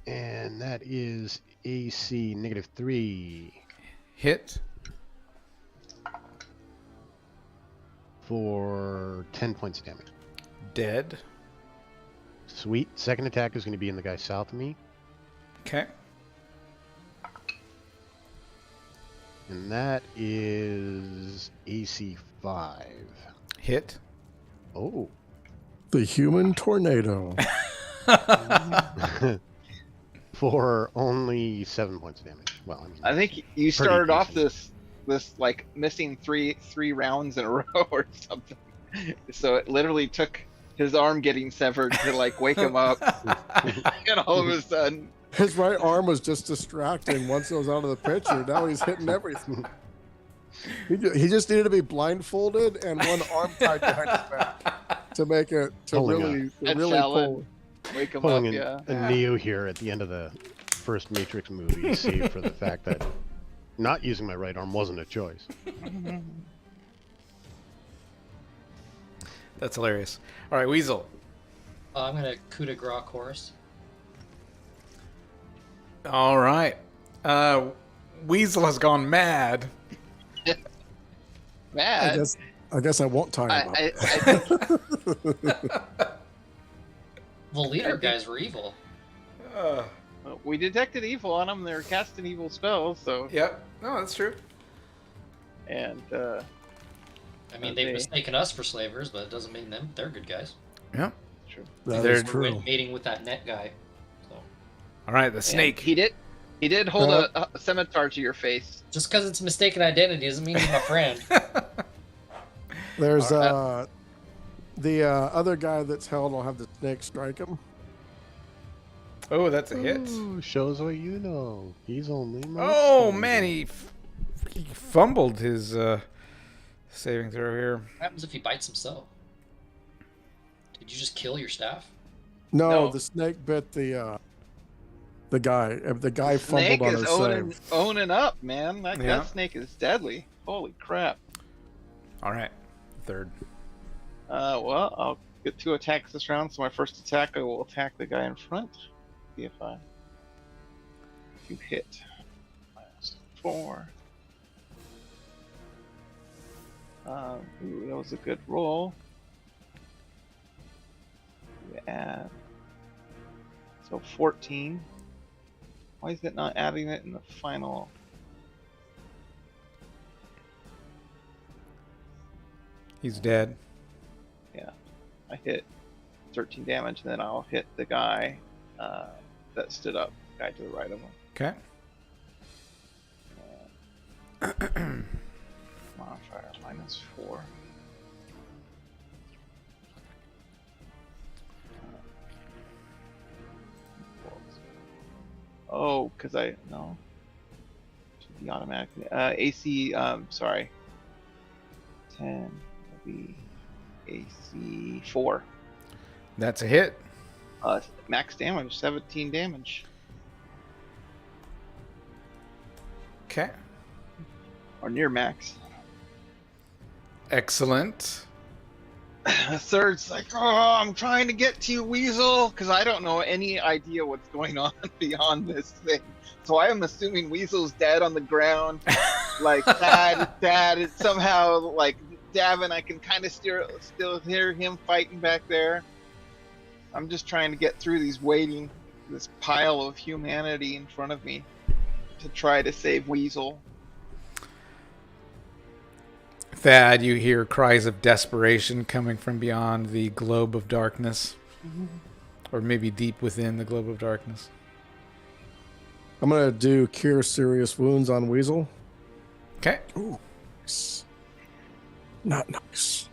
And that is AC -3 Hit. for 10 points of damage. Dead. Sweet. Second attack is going to be in the guy south of me, Okay. and that is AC 5. Hit. Oh. The human tornado. For only 7 points of damage. Well, I mean, I think you started Pretty off decent. this like missing three rounds in a row or something. So it literally took his arm getting severed to like wake him up, and all of a sudden, His right arm was just distracting once it was out of the picture. Now he's hitting everything. He just needed to be blindfolded and one arm tied behind his back to make it to Pulling really Head really salad. pull. wake him pulling up. a Yeah. Neo here at the end of the first Matrix movie, save for the fact that not using my right arm wasn't a choice. That's hilarious. All right, Weasel. I'm gonna coup de grace chorus. All right. Weasel has gone mad. Mad. I guess I won't tie him up. I think The leader guys were evil. we detected evil on them. They're casting evil spells, so Yep. No, that's true. and I mean, they've mistaken us for slavers, but it doesn't mean they're good guys. Yep. true. That They're- is We're true. mating with that net guy. So All right, the And snake. He did hold a scimitar to your face. just because it's mistaken identity doesn't mean he's my friend. There's the other guy that's held will have the snake strike him. Oh, that's a hit. Ooh, shows what you know. He's only Oh man, he fumbled his saving throw here. What happens if he bites himself? Did you just kill your staff? No, No. the snake bit the guy. The guy Snake fumbled on is his save. owning up, man. Yeah. That snake is deadly. Holy crap. All right, third. Well, I'll get 2 attacks this round. So my first attack, I will attack the guy in front. See if you hit. -4. Ooh, that was a good roll. Yeah. So 14. Why is it not adding it in the final? He's dead. Yeah, I hit 13 damage, and then I'll hit the guy that stood up, the guy to the right of him. Okay. Modifier -4. Oh, because no. Should be automatically. AC, sorry. 10 will be AC 4. That's a hit. Max damage, 17 damage. Okay. Or near max. Excellent. The third's like, oh, I'm trying to get to you, Weasel, because I don't know any idea what's going on beyond this thing. So I am assuming Weasel's dead on the ground. Like, Dad is somehow, like, Davin, I can kind of still hear him fighting back there. I'm just trying to get through this pile of humanity in front of me to try to save Weasel. Thad, you hear cries of desperation coming from beyond the globe of darkness. Or maybe deep within the globe of darkness. I'm going to do Cure Serious Wounds on Weasel. Okay. Ooh, nice. Not nice.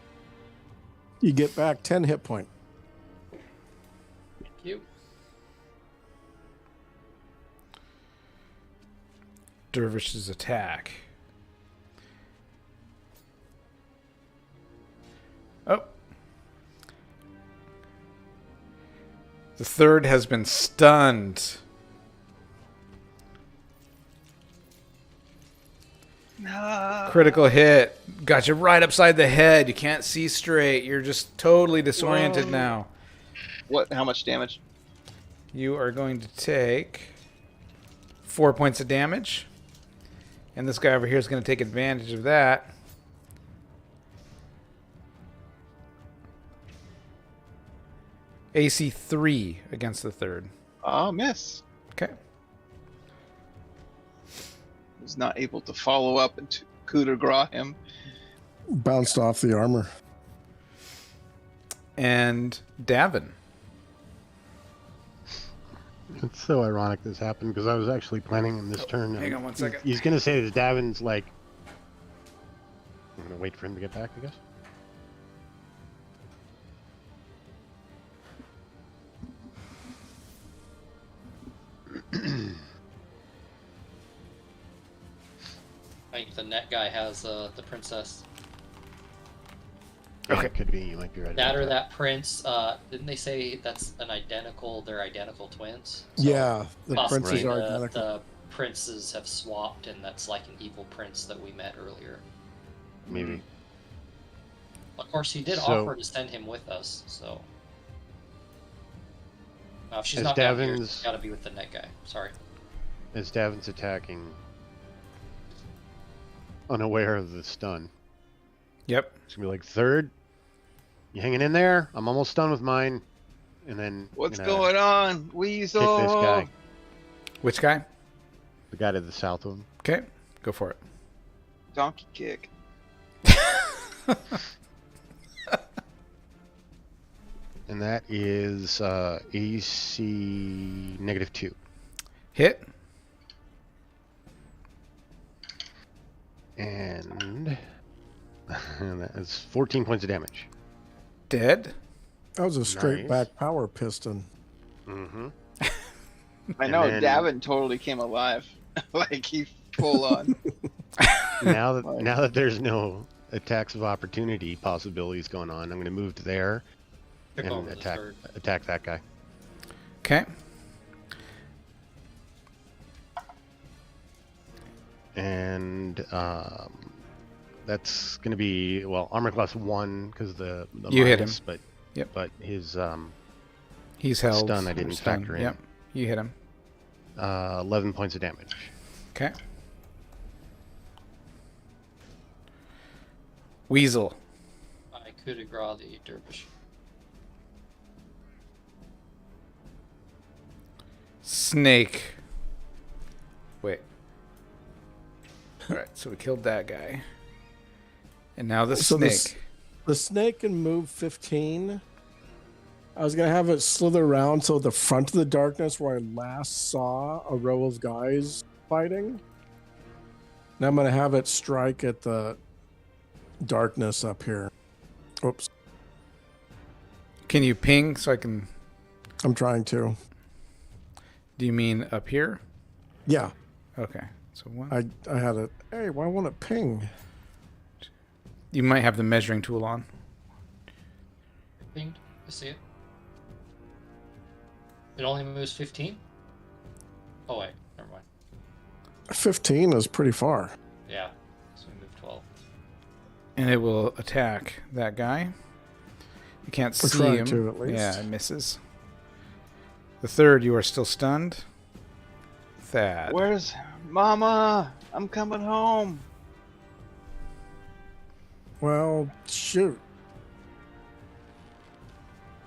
You get back 10 hit point. Thank you. Dervish's attack. Oh. The third has been stunned. No. Critical hit. Got you right upside the head. You can't see straight. You're just totally disoriented Whoa. now. What? How much damage? You are going to take 4 points of damage. And this guy over here is going to take advantage of that. AC 3 against the third. Oh, miss. Okay. Was not able to follow up and coup de grace him. Bounced off the armor. And Davin. It's so ironic this happened because I was actually planning in this turn. Hang on one second. He's going to say that Davin's like. I'm going to wait for him to get back, I guess. I think the net guy has the princess. Yeah, Okay. it could be. You might be right. That about or that prince. Didn't they say that's an identical? They're identical twins. So Yeah, the possibly princes are the, identical. the princes have swapped, and that's like an evil prince that we met earlier. Maybe. Of course, he did So- offer to send him with us. So now, if she's As not down here, Davin's- it's got to be with the net guy. Sorry. As Davin's attacking, unaware of the stun, Yep. it's going to be like, third, you hanging in there? I'm almost done with mine. And then. What's gonna going on, Hit Weasel? this guy. Which guy? The guy to the south of him. Okay. Go for it. Donkey kick. And that is AC -2. Hit. And that is 14 points of damage. Dead. That was a straight Nice. back power piston. Mm-hmm. I know, And then- Davin totally came alive. Like, he full on. Now that there's no attacks of opportunity possibilities going on, I'm going to move to there Took and over the third. attack that guy. Okay. And that's going to be, well, armor class 1 because the You hit minus, him. But Yep. But his He's held. Stun I didn't Stun. factor in. Yep. You hit him. 11 points of damage. Okay. Weasel. I coup de grace the dervish. Snake. Wait. Alright, so we killed that guy. And now the So snake. The snake can move 15. I was going to have it slither around so the front of the darkness where I last saw a row of guys fighting. Now I'm going to have it strike at the darkness up here. Oops. Can you ping so I can... I'm trying to. Do you mean up here? Yeah. Okay. So one. I had it. Hey, why won't it ping? You might have the measuring tool on. Pinged. I see it. It only moves 15? Oh, wait. Never mind. 15 is pretty far. Yeah. So we move 12. And it will attack that guy. You can't Or see try him. to, at least. Yeah, it misses. The third, you are still stunned. Thad. Where's Mama? I'm coming home. Well, shoot.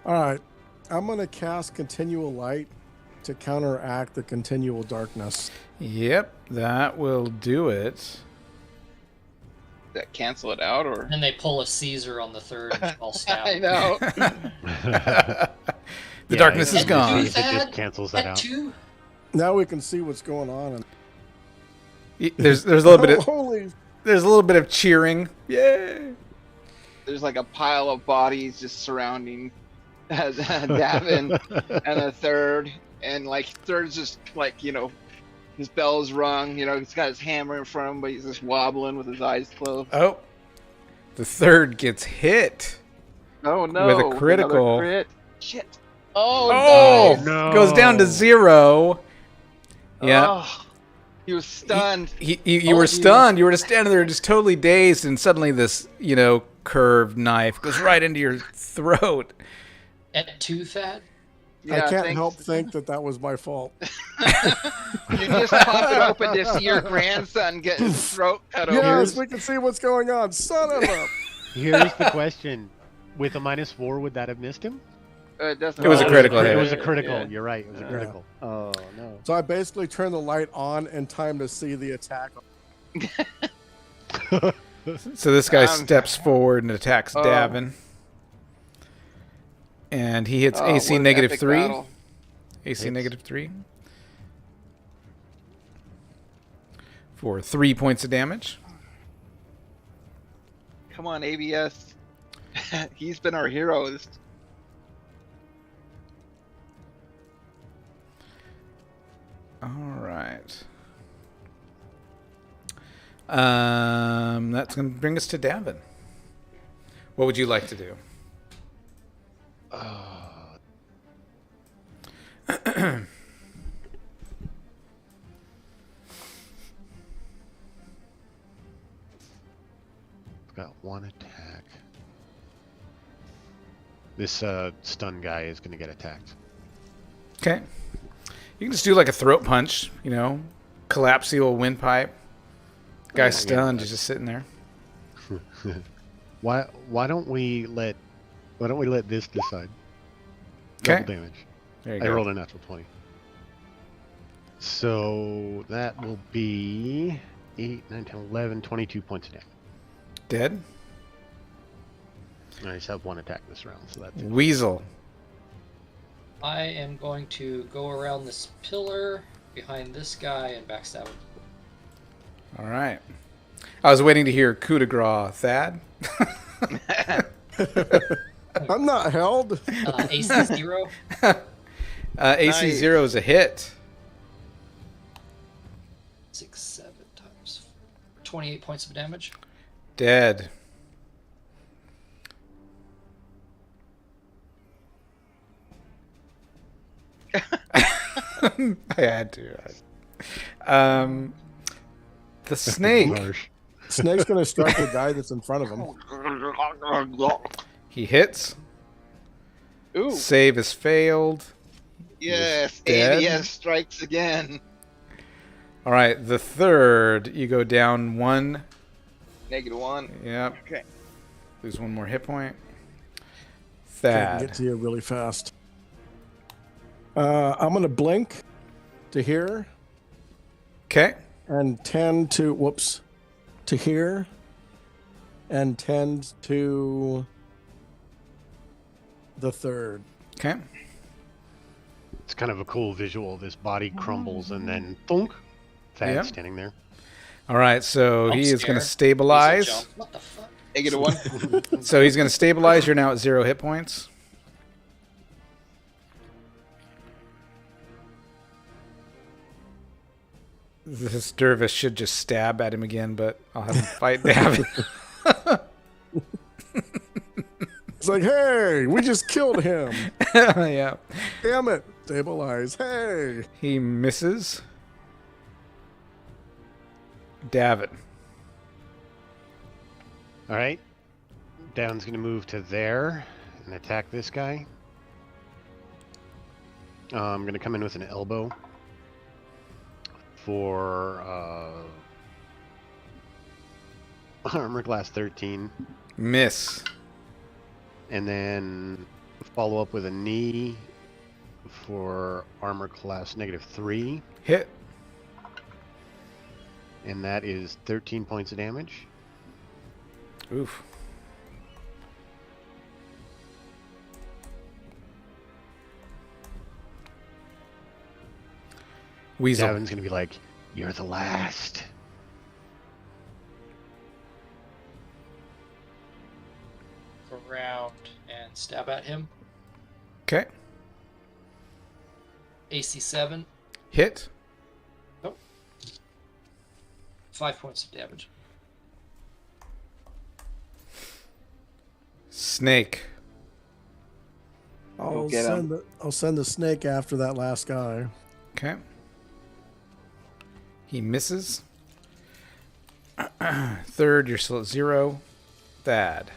All right. I'm going to cast Continual Light to counteract the Continual Darkness. Yep, that will do it. That cancel it out, or? And they pull a Caesar on the third and all stab. I know. The darkness is At gone. two, It just Thad? cancels that At out. 2? Now we can see what's going on. There's a little bit of Holy. there's a little bit of cheering. Yay! There's like a pile of bodies just surrounding Davin and a third, and like third's just like, you know, his bell's rung, you know, he's got his hammer in front of him, but he's just wobbling with his eyes closed. Oh, the third gets hit. Oh no! With a critical. Another crit. Shit! Oh, Oh, nice. No. goes down to 0. Yeah. Oh, he was stunned. You were stunned. You were just standing there, just totally dazed, and suddenly this, you know, curved knife goes right into your throat. At 2, Thad? Yeah, I can't thanks. help think that was my fault. You just pop it open to see your grandson get his throat cut open. Yes, we can see what's going on. Son of a... Here's the question: with a -4, would that have missed him? It doesn't It was a matter. critical hit. It was a critical. Yeah. You're right. It was a critical. Oh no. So I basically turned the light on in time to see the attack. So this guy Um, steps forward and attacks oh. Davin. And he hits Oh, AC what an epic -3. battle. AC Hits. -3. For 3 points of damage. Come on, ABS. He's been our hero. All right. That's going to bring us to Davin. What would you like to do? I've got one attack. This stun guy is going to get attacked. Okay. You can just do like a throat punch, you know, collapse the old windpipe. Guy's stunned, he's just sitting there. Why don't we let this decide? Okay. Double damage. There you I go. rolled a natural 20. So that will be 8, 9, 10, 11, 22 points of damage. Dead. I just have one attack this round, so that's it. Weasel. I am going to go around this pillar behind this guy and backstab him. All right. I was waiting to hear coup de grace, Thad. I'm not held. AC 0. AC Nice. 0 is a hit. 6, 7 times 28 points of damage. Dead. I had to. The snake. Harsh. Snake's going to strike the guy that's in front of him. He hits. Ooh, Save is failed. yes, Dead. ABS strikes again. All right, the third, you go down 1. -1. Yep. Okay. Lose 1 more hit point. I can get Thad. to you really fast. I'm going to blink to here Okay. and 10 to, to here. and tend to the third. Okay. It's kind of a cool visual. This body crumbles and then thunk. Thad Yep. standing there. All right, so I'm he is going to scared. stabilize. Weasel jump. What the fuck? -1. So he's going to stabilize. You're now at 0 hit points. This dervish should just stab at him again, but I'll have him fight Davin. It's like, hey, we just killed him. Yeah. Damn it. Stabilize. Hey. He misses. Davin. All right. Davin's going to move to there and attack this guy. I'm going to come in with an elbow for armor class 13. Miss. And then follow up with a knee for armor class -3. Hit. And that is 13 points of damage. Oof. Weasel. Davin's going to be like, you're the last. Go around and stab at him. Okay. AC 7. Hit. 5 points of damage. Snake. I'll get send the snake after that last guy. Okay. He misses. Third, you're still at 0. Thad.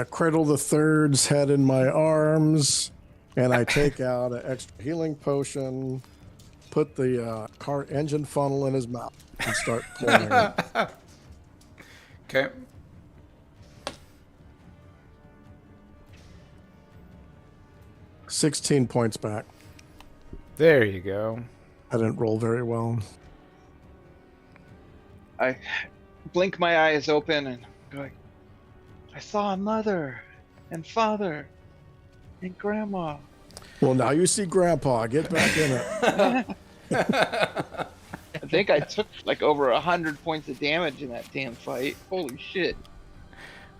Cradle the third's head in my arms, and I take out an extra healing potion, put the car engine funnel in his mouth, and start pouring it. Okay. $16 points back. There you go. I didn't roll very well. I blink my eyes open and go, I saw a mother and father and grandma. Well, now you see Grandpa. Get back in it. I think I took like over 100 points of damage in that damn fight. Holy shit.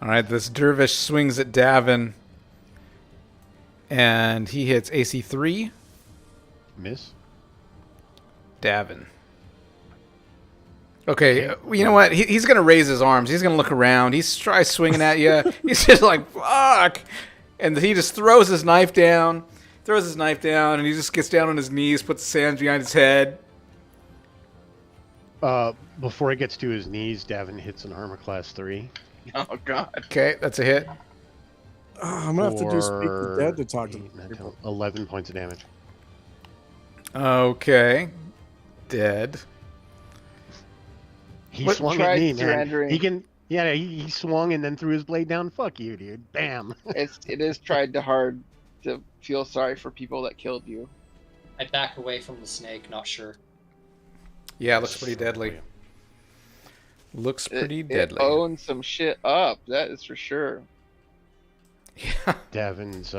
All right, this dervish swings at Davin, and he hits AC 3. Miss. Davin. Okay, you know what? He's going to raise his arms. He's going to look around. He's tries swinging at you. He's just like, fuck. And he just throws his knife down, and he just gets down on his knees, puts his hands behind his head. Before he gets to his knees, Davin hits an armor class 3. Oh, God. Okay, that's a hit. I'm going to have to do Speak the Dead to talk to eight, them. 9, 10, 11 points of damage. Okay. Dead. He What swung tried at me, man. surrendering? He can, yeah, he swung and then threw his blade down. Fuck you, dude. Bam. It is tried to hard to feel sorry for people that killed you. I back away from the snake, not sure. Yeah, looks pretty deadly. Looks pretty deadly. It owns some shit up, that is for sure. Yeah. Davin's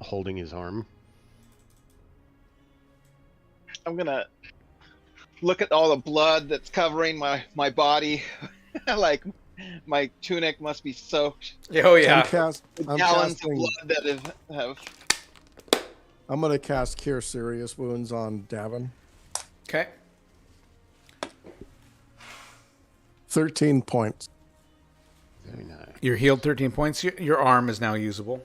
holding his arm. I'm gonna look at all the blood that's covering my body. Like, my tunic must be soaked. Oh, yeah. I'm Gallons of casting. blood that have I'm going to cast Cure Serious Wounds on Davin. Okay. 13 points. Very nice. You're healed 13 points. Your arm is now usable.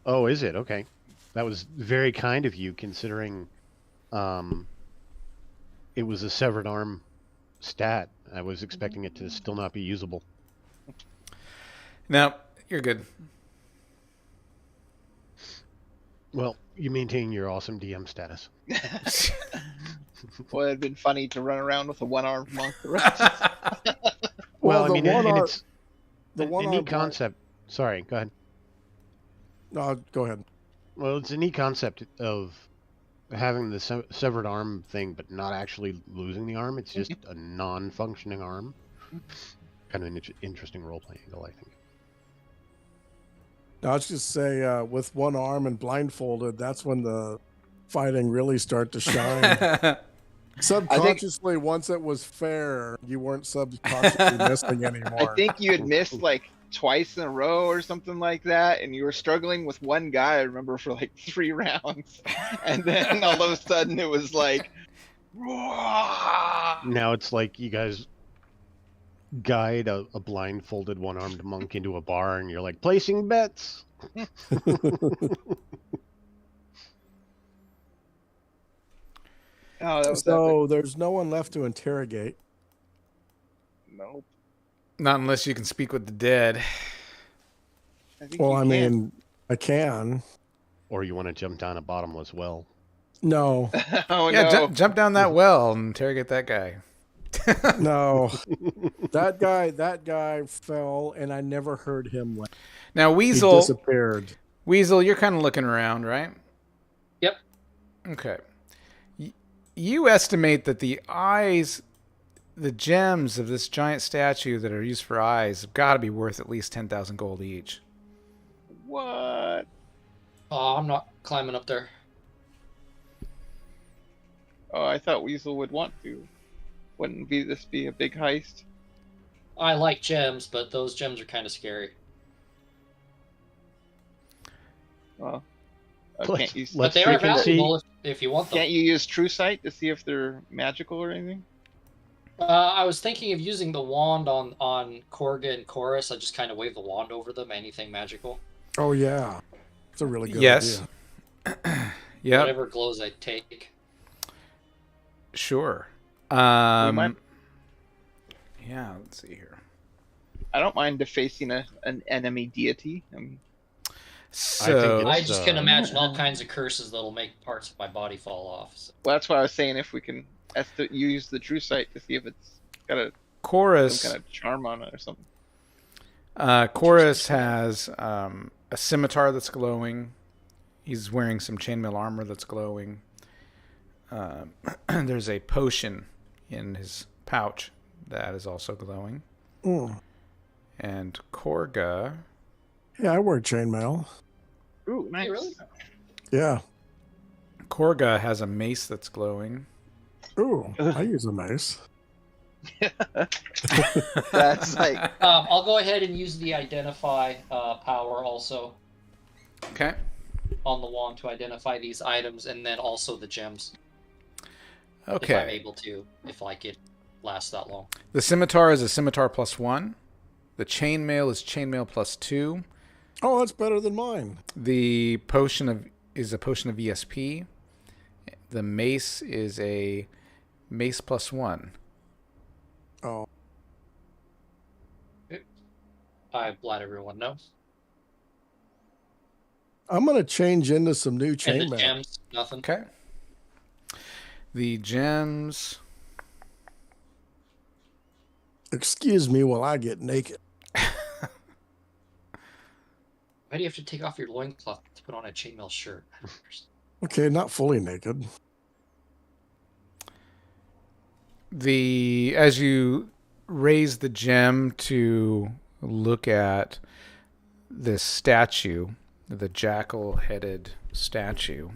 Oh, is it? Okay. That was very kind of you, considering it was a severed arm stat. I was expecting it to still not be usable. No, you're good. Well, you maintain your awesome DM status. Well, it'd been funny to run around with a one-armed monk the rest. Well, I the mean, one and ar- it's the a one neat arm- concept. Sorry, go ahead. No, go ahead. Well, it's a neat concept of having the severed arm thing, but not actually losing the arm. It's just a non-functioning arm. Kind of an interesting role-playing angle, I think. Now, let's just say with one arm and blindfolded, that's when the fighting really start to shine. Subconsciously, once it was fair, you weren't subconsciously missing I anymore. think you had missed like twice in a row or something like that, and you were struggling with one guy, I remember, for like 3 rounds. And then all of a sudden it was like, "Whoa!" Now it's like you guys guide a blindfolded one-armed monk into a bar, and you're like, placing bets. Oh, that was So there's no one left to interrogate. nope. Not unless you can speak with the dead. I think Well, you I can. mean, I can. Or you want to jump down a bottomless well. No, Oh Yeah, no. jump down that well and interrogate that guy. no. That guy fell, and I never heard him. Now, He Weasel, disappeared. you're kind of looking around, right? Yep. Okay. You estimate that the eyes, the gems of this giant statue that are used for eyes, have got to be worth at least 10,000 gold each. What? Oh, I'm not climbing up there. Oh, I thought Weasel would want to. Wouldn't this be a big heist? I like gems, but those gems are kind of scary. Well, Let's- can't you But Let's they are freaking see. valuable if you want them. can't you use True Sight to see if they're magical or anything? I was thinking of using the wand on Korga and Chorus. I just kind of wave the wand over them. Anything magical. Oh yeah, it's a really good Yes. idea. Yeah, Whatever glows I take. sure. might- Yeah, let's see here. I don't mind defacing an enemy deity. I mean, So, I just can imagine all kinds of curses that'll make parts of my body fall off. So. well, that's why I was saying if we can use the True Sight to see if it's got some Chorus, kind of charm on it or something. Chorus has a scimitar that's glowing. He's wearing some chainmail armor that's glowing. There's a potion in his pouch that is also glowing. Mm. And Korga, Yeah, I wear chainmail. Ooh, nice. Hey, really? Yeah. Korga has a mace that's glowing. Ooh, I use a mace. That's like, I'll go ahead and use the identify power also Okay. on the wand to identify these items, and then also the gems. If I'm Okay. able to, if like it lasts that long. The scimitar is a scimitar +1. The chainmail is chainmail +2. Oh, that's better than mine. The potion is a potion of ESP. The mace is a mace +1. Oh, I let everyone know. I'm gonna change into some new And the chainmail. gems, nothing. Okay. The gems. Excuse me while I get naked. Why do you have to take off your loincloth to put on a chainmail shirt? I don't understand. Okay, not fully naked. As you raise the gem to look at this statue, the jackal-headed statue.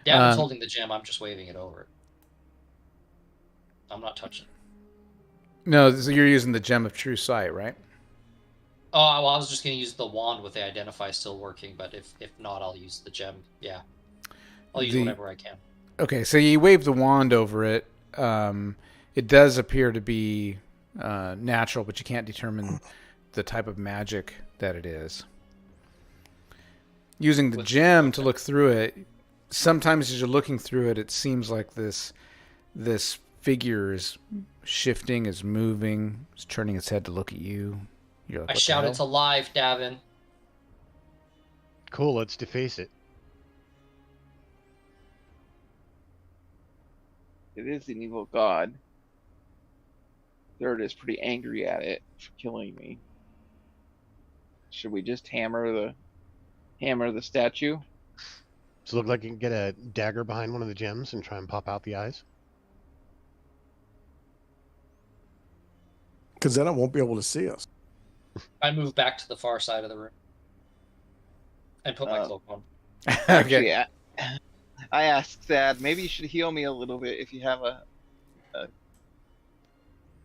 Davin's Um, holding the gem. I'm just waving it over. I'm not touching it. No, so you're using the gem of true sight, right? Oh, well, I was just going to use the wand with the identify still working, but if not, I'll use the gem. Yeah. I'll use whatever I can. Okay, so you wave the wand over it. It does appear to be natural, but you can't determine the type of magic that it is. Using the gem to look through it, sometimes as you're looking through it, it seems like this figure is shifting, is moving, is turning its head to look at you. You're like, I "What the shout, hell?" it's alive, Davin. Cool, let's deface it. it is an evil god. Third is pretty angry at it for killing me. Should we just hammer the statue? Does it look like you can get a dagger behind one of the gems and try and pop out the eyes? because then it won't be able to see us. I move back to the far side of the room and put my cloak on. Okay. Actually, I asked Thad, maybe you should heal me a little bit if you have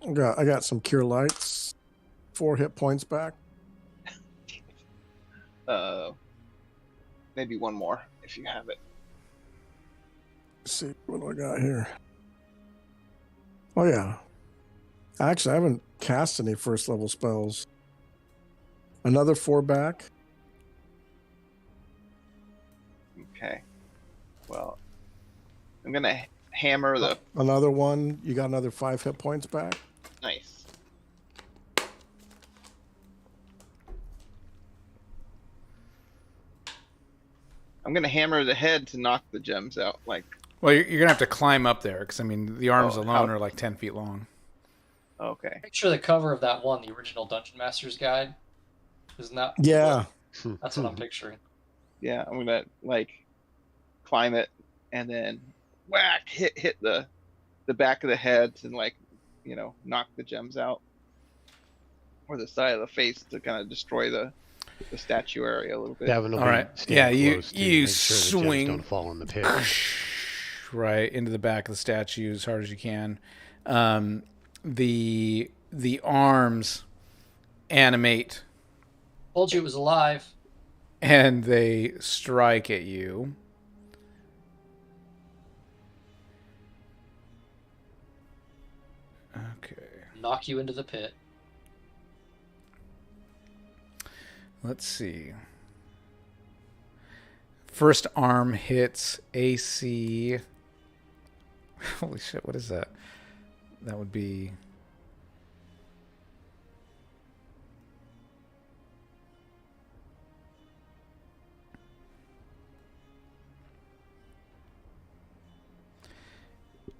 I got some cure lights, 4 hit points back. maybe one more if you have it. Let's see what do I got here. Oh yeah, actually I haven't cast any first level spells. Another 4 back. Okay. Well, I'm gonna hammer the Another one. You got another 5 hit points back. nice. I'm gonna hammer the head to knock the gems out. Like, Well, you're gonna have to climb up there because I mean the arms Oh, alone how- are like 10 feet long. okay. Picture the cover of that one, the original Dungeon Master's Guide. Isn't that? Yeah. That's what I'm picturing. Yeah, I'm gonna like climb it and then whack, hit the back of the head and like, knock the gems out, or the side of the face to kind of destroy the statue area a little bit. Davin will All right. stand Yeah, you- close to you make sure the gems swing. don't fall in the pit. Right into the back of the statue as hard as you can. The arms animate Told you it was alive. and they strike at you. Okay. Knock you into the pit. Let's see. First arm hits AC. Holy shit, what is that? That would be...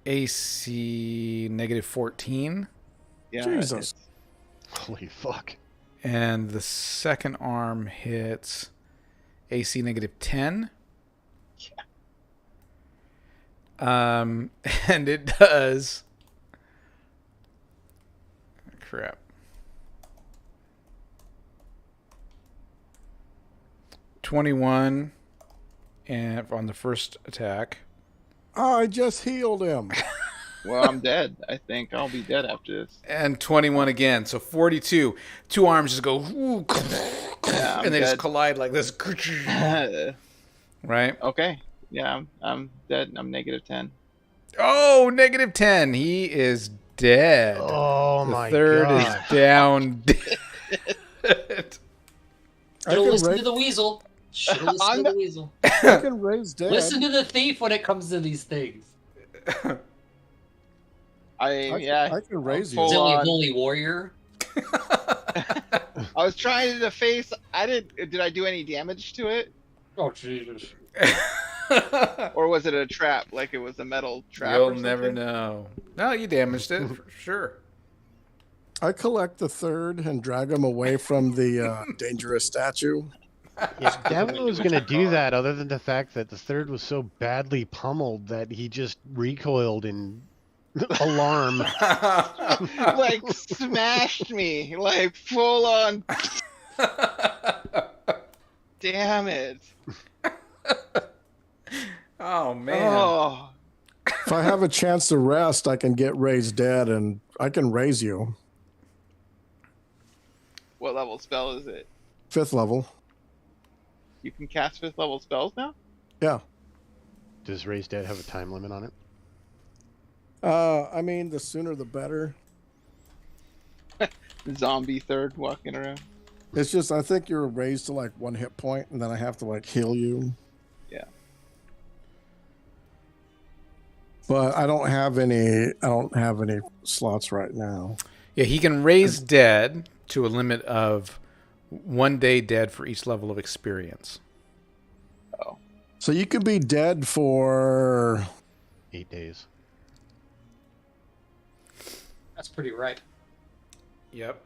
AC negative 14. Yeah. Jesus. Holy fuck. And the second arm hits AC negative 10. And it does... Crap. 21 and on the first attack. Oh, I just healed him. Well, I'm dead. I think I'll be dead after this. And 21 again. So 42. Two arms just go... whoo, Yeah, I'm and they just dead. collide like this. Right? Okay. Yeah, I'm dead. I'm negative 10. Oh, negative 10. He is dead. Oh the my third god. is down dead. I Should've can, listened to the weasel. Should've listened to the weasel. I can raise dead. Listen to the thief when it comes to these things. Yeah. I can raise you. Full Silly on. holy warrior. I was trying to deface. Did I do any damage to it, Oh Jesus. or was it a trap? Like it was a metal trap? You'll or never something? know. No, you damaged it for sure. I collect the third and drag him away from the dangerous statue. Yeah, Davin was going to do that other than the fact that the third was so badly pummeled that he just recoiled in alarm. Like smashed me, like full on. Damn it! Oh man. Oh, If I have a chance to rest, I can get raised dead, and I can raise you. what level spell is it? 5th level. You can cast 5th level spells now. Yeah. Does Raised Dead have a time limit on it? I mean, the sooner the better. Zombie third walking around. It's just, I think you're raised to like 1 hit point, and then I have to like heal you. Yeah. But I don't have any slots right now. Yeah, he can raise dead to a limit of 1 day dead for each level of experience. So you could be dead for 8 days. That's pretty right. Yep.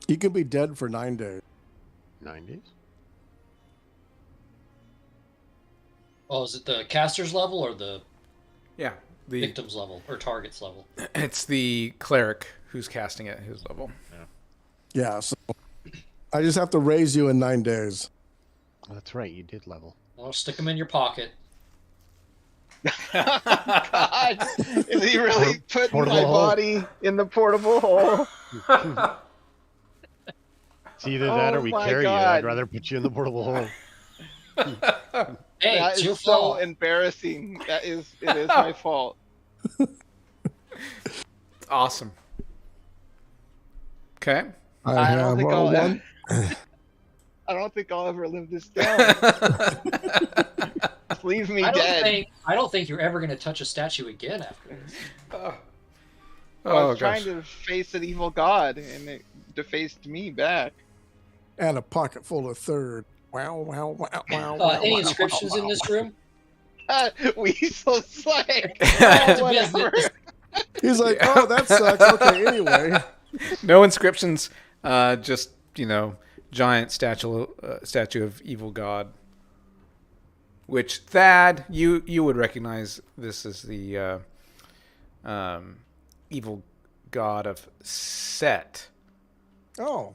9 days. 9 days? Oh, is it the caster's level or the Yeah. The victim's level or target's level? it's the cleric who's casting at his level. Yeah, so I just have to raise you in 9 days. Oh, that's right, you did level. Well, stick them in your pocket. God, is he really putting Portable my hole. body in the portable hole? It's either that or Oh we my carry you. God. I'd rather put you in the portable hole. Hey, That it's is your so fault. embarrassing. It is my fault. Awesome. Okay. I don't think I'll. one. I don't think I'll ever live this down. Just leave me dead. I don't think you're ever going to touch a statue again after this. I Oh, was gosh. trying to face an evil god, and it defaced me back. And a pocket full of third. Wow, wow, wow, wow. Any inscriptions in this room? Weasel's like, Back to whatever. business. He's like, oh, that sucks. Okay, anyway. No inscriptions. Just, giant statue of evil god. Which, Thad, you would recognize this as the evil god of Set. Oh.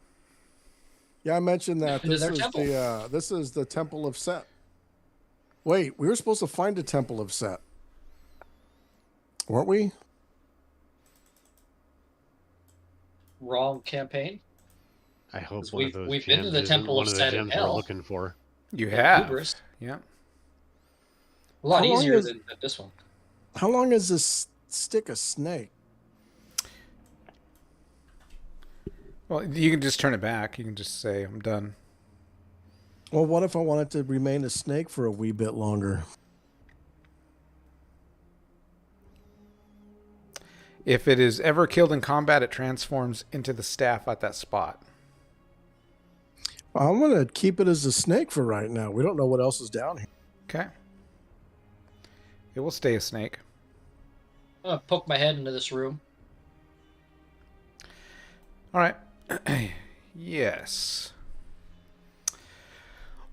Yeah, I mentioned that. Into This their is temple. this is the Temple of Set. Wait, we were supposed to find a Temple of Set. Weren't we? Wrong campaign. I hope 'Cause one of those we've been to gems the isn't Temple one of of the Set in gems we're hell. looking for. You have. Hubris. Yeah. A lot How long easier is- than this one. How long is this stick of snake? Well, you can just turn it back. You can just say, I'm done. Well, what if I wanted to remain a snake for a wee bit longer? If it is ever killed in combat, it transforms into the staff at that spot. I'm going to keep it as a snake for right now. We don't know what else is down here. Okay. It will stay a snake. I'm going to poke my head into this room. All right. Yes.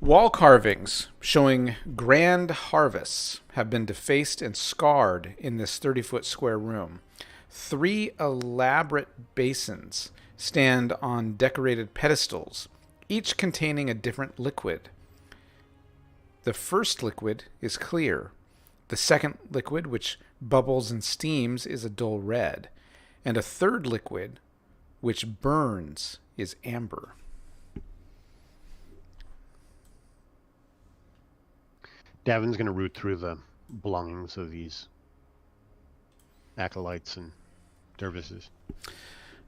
Wall carvings showing grand harvests have been defaced and scarred in this 30-foot square room. 3 elaborate basins stand on decorated pedestals, each containing a different liquid. The first liquid is clear. The second liquid, which bubbles and steams, is a dull red. And a third liquid, which burns, is amber. Davin's going to root through the belongings of these acolytes and dervishes.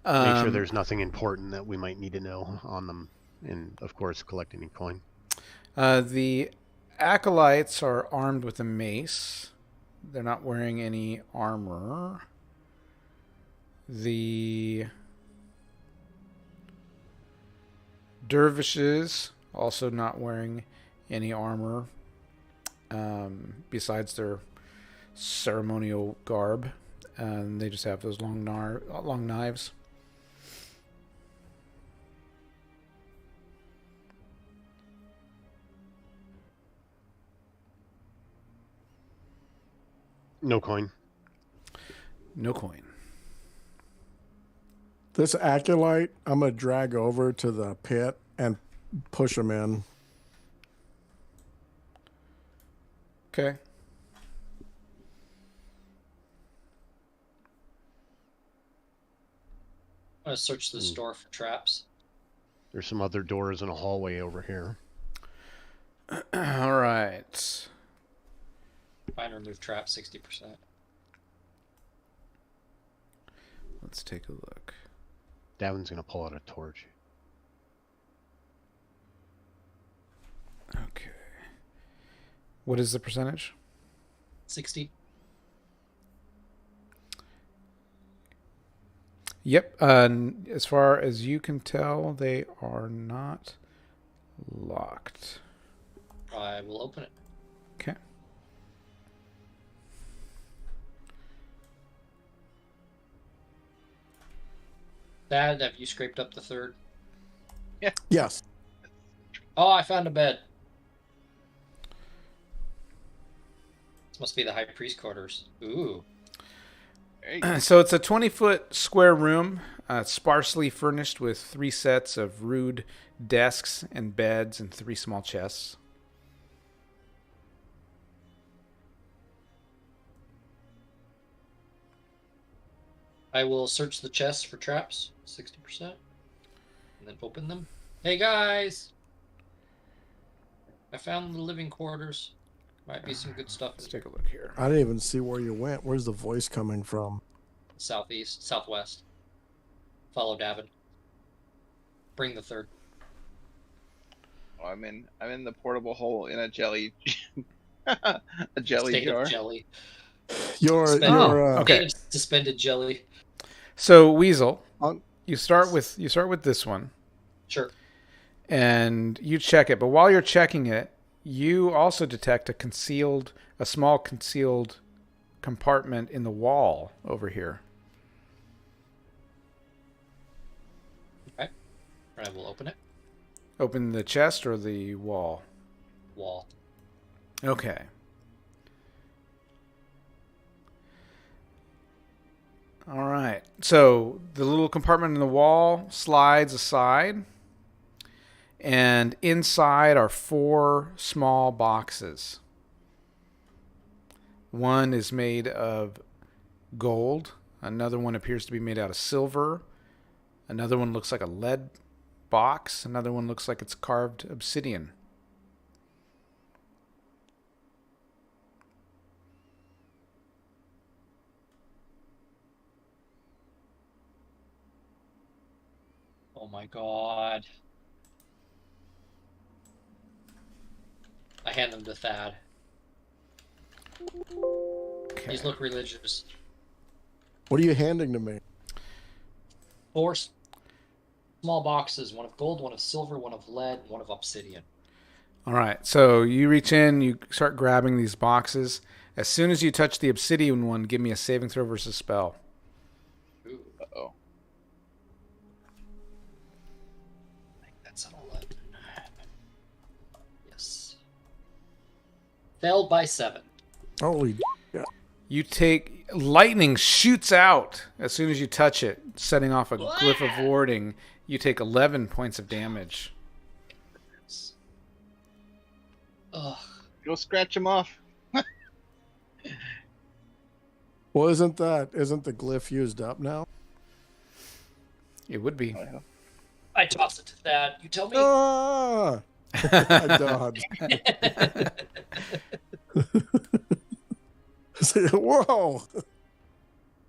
Make sure there's nothing important that we might need to know on them. And, of course, collect any coin. The acolytes are armed with a mace. They're not wearing any armor. The dervishes also not wearing any armor besides their ceremonial garb. They just have those long knives. No coin. No coin. This acolyte, I'm going to drag over to the pit and push him in. Okay. I'm going to search the store for traps. There's some other doors in a hallway over here. All right. Find and remove trap 60%. Let's take a look. Davin's going to pull out a torch. Okay. What is the percentage? 60. Yep. As far as you can tell, they are not locked. I will open it. Okay. Dad, have you scraped up the third? Yes. Oh, I found a bed. This must be the high priest quarters. Ooh. There you go. So it's a 20-foot square room, sparsely furnished with 3 sets of rude desks and beds and 3 small chests. I will search the chests for traps, 60%, and then open them. Hey guys! I found the living quarters. Might be some good stuff. Let's take a look here. I didn't even see where you went. Where's the voice coming from? Southeast, southwest. Follow Davin. Bring the third. Oh, I'm in the portable hole in a jelly a jelly State jar. of jelly. Your okay. State of suspended jelly. So Weasel, On- you start with this one, Sure. and you check it. But while you're checking it, you also detect a small concealed compartment in the wall over here. Okay. I will open it. Open the chest or the wall? Wall. Okay. All right. So the little compartment in the wall slides aside, and inside are 4 small boxes. One is made of gold. Another one appears to be made out of silver. Another one looks like a lead box. Another one looks like it's carved obsidian. Oh my god. I hand them to Thad. Okay. These look religious. What are you handing to me? 4 small boxes, one of gold, one of silver, one of lead, one of obsidian. All right. So you reach in, you start grabbing these boxes. As soon as you touch the obsidian one, give me a saving throw versus spell. Ooh, Uh-oh. I think that's an 11. Yes. Failed by 7. Holy. You take lightning shoots out as soon as you touch it, setting off a glyph of warding. You take 11 points of damage. Ugh. Go scratch him off. Well, isn't the glyph used up now? It would be. I toss it to Thad. You tell me. Ah! I dodged. Whoa!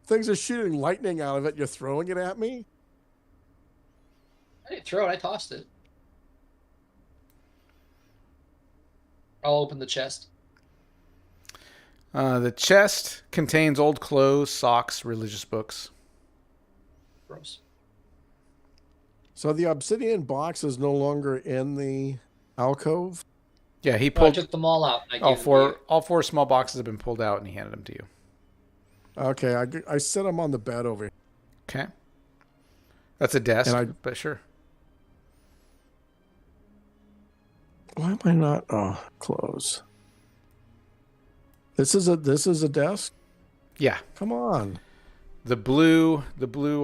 Things are shooting lightning out of it. You're throwing it at me? I didn't throw it, I tossed it. I'll open the chest. The chest contains old clothes, socks, religious books. Gross. So the obsidian box is no longer in the alcove? Yeah, he No, I pulled took them all out. And I all gave them to you. four. All 4 small boxes have been pulled out, and he handed them to you. Okay, I set them on the bed over here. Okay. That's a desk, And but sure. Why am I not? Oh, close. This is a desk? Yeah. Come on. The blue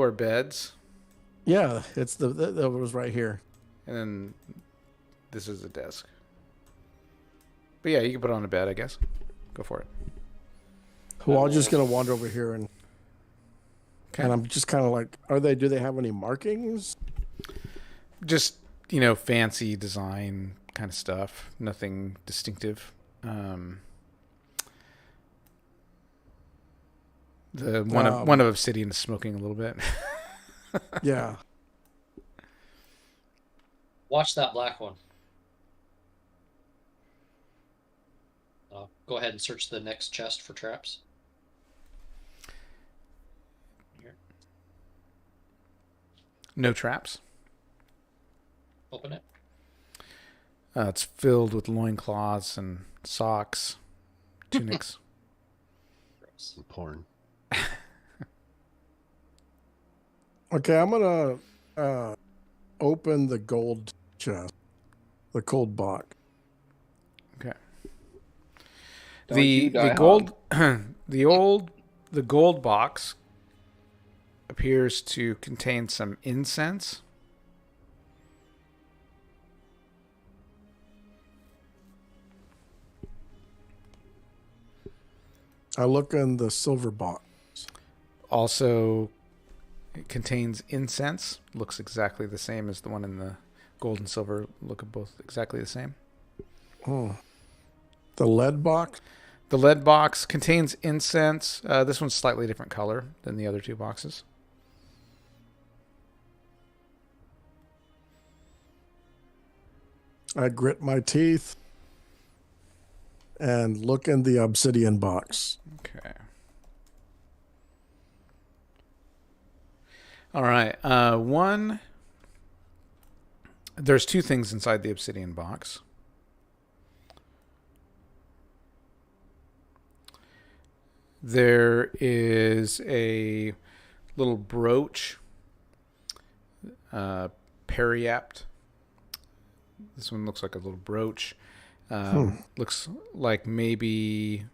are beds, Yeah, it's that was right here. and then this is a desk. But yeah, you can put it on a bed, I guess. Go for it. Well, I'm just gonna wander over here and Okay. I'm just kind of like, do they have any markings? Just, fancy design kind of stuff. Nothing distinctive. The one of obsidian is smoking a little bit. Yeah. Watch that black one. Go ahead and search the next chest for traps. Here. No traps. Open it. It's filled with loincloths and socks, tunics. Gross. Porn. Okay, I'm gonna open the gold chest, the gold box. Okay. Don't you die the gold the gold box appears to contain some incense. I look in the silver box. Also, it contains incense. Looks exactly the same as the one in the gold and silver. Look at both exactly the same. Oh. The lead box? The lead box contains incense. This one's slightly different color than the other two boxes. I grit my teeth and look in the obsidian box. Okay. All right. There's two things inside the obsidian box. There is a little brooch, periapt. This one looks like a little brooch. Looks like maybe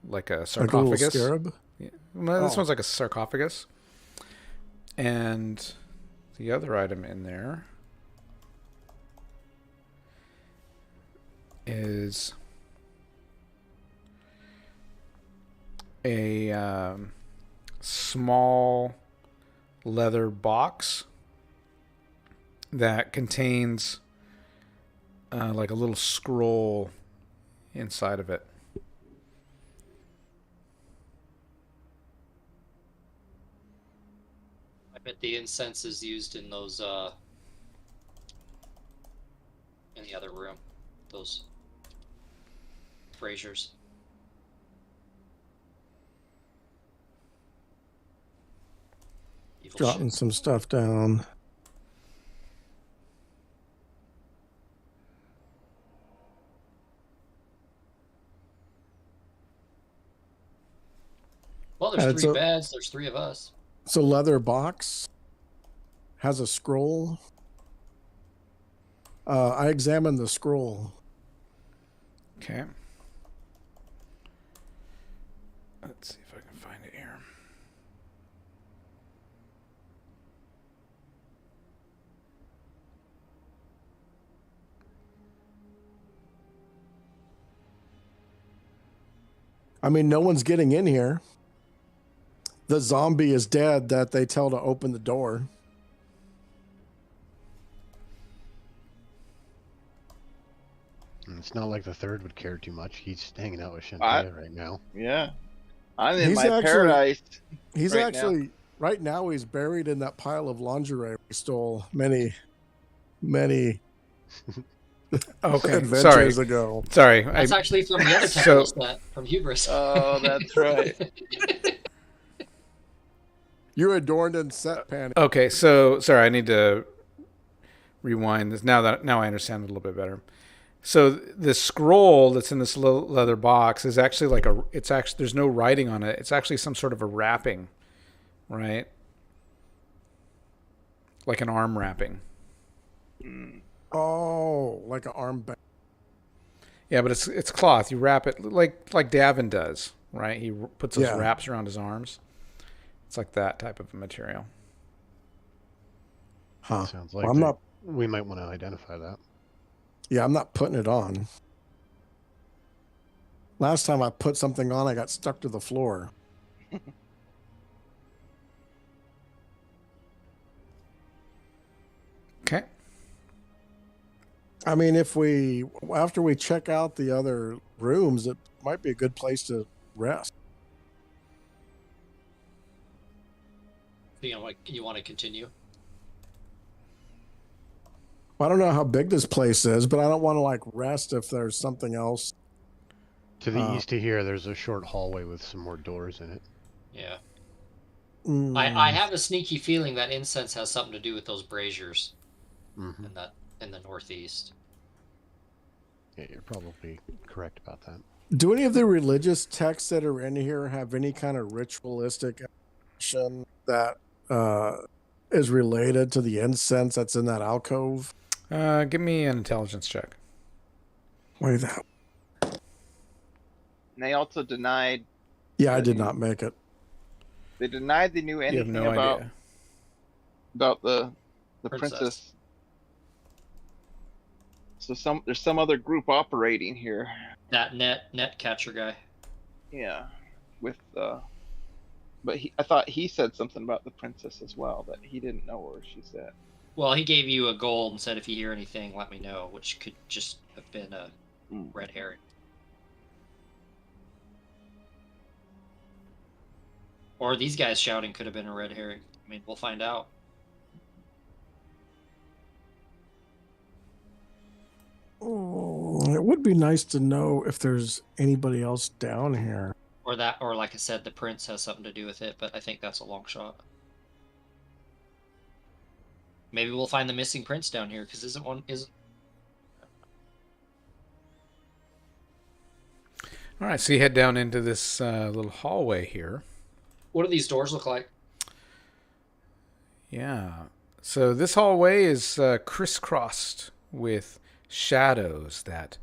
like a sarcophagus. Like a little scarab? Yeah. Well, this one's like a sarcophagus. And the other item in there is a small leather box that contains like a little scroll inside of it. I bet the incense is used in those in the other room. Those braziers. Evil Jotting shit. some stuff down. Well, there's And three so- beds. There's three of us. It's a leather box. Has a scroll. I examined the scroll. Okay. Let's see if I can find it here. I mean, no one's getting in here. The zombie is dead that they tell to open the door. And it's not like the third would care too much. He's hanging out with Shantae right now. Yeah. I'm in He's my actually- paradise. He's Right actually, right now, he's buried in that pile of lingerie we stole many Okay, adventures ago. Sorry. That's actually from the other So- temple set from Hubris. Oh, that's right. You're adorned in set panty. Okay, so sorry, I need to rewind this now I understand it a little bit better. So the scroll that's in this leather box is actually like there's no writing on it. It's actually some sort of a wrapping, right? Like an arm wrapping. Oh, like an armband. Yeah, but it's cloth. You wrap it like Davin does, right? He puts those Yeah. wraps around his arms. It's like that type of material. Huh. Sounds like Well, I'm not. we might want to identify that. Yeah, I'm not putting it on. Last time I put something on, I got stuck to the floor. Okay. I mean, after we check out the other rooms, it might be a good place to rest. You know, like you want to continue? I don't know how big this place is, but I don't want to rest if there's something else. To the east of here, there's a short hallway with some more doors in it. Yeah. Mm. I have a sneaky feeling that incense has something to do with those braziers Mm-hmm. in the northeast. Yeah, you're probably correct about that. Do any of the religious texts that are in here have any kind of ritualistic action that is related to the incense that's in that alcove? Give me an intelligence check. Wait, that. And they also denied. Yeah, I did not make it. They denied they knew You have anything no about idea. about the Princess. princess. So there's some other group operating here. That net catcher guy. Yeah, with but I thought he said something about the princess as well, that he didn't know where she's at. Well, he gave you a gold and said if you hear anything, let me know, which could just have been a red herring. Or these guys shouting could have been a red herring. I mean, we'll find out. It would be nice to know if there's anybody else down here. Or like I said, the prince has something to do with it, but I think that's a long shot. Maybe we'll find the missing prince down here, because isn't. All right, so you head down into this little hallway here. What do these doors look like? Yeah. So this hallway is crisscrossed with shadows that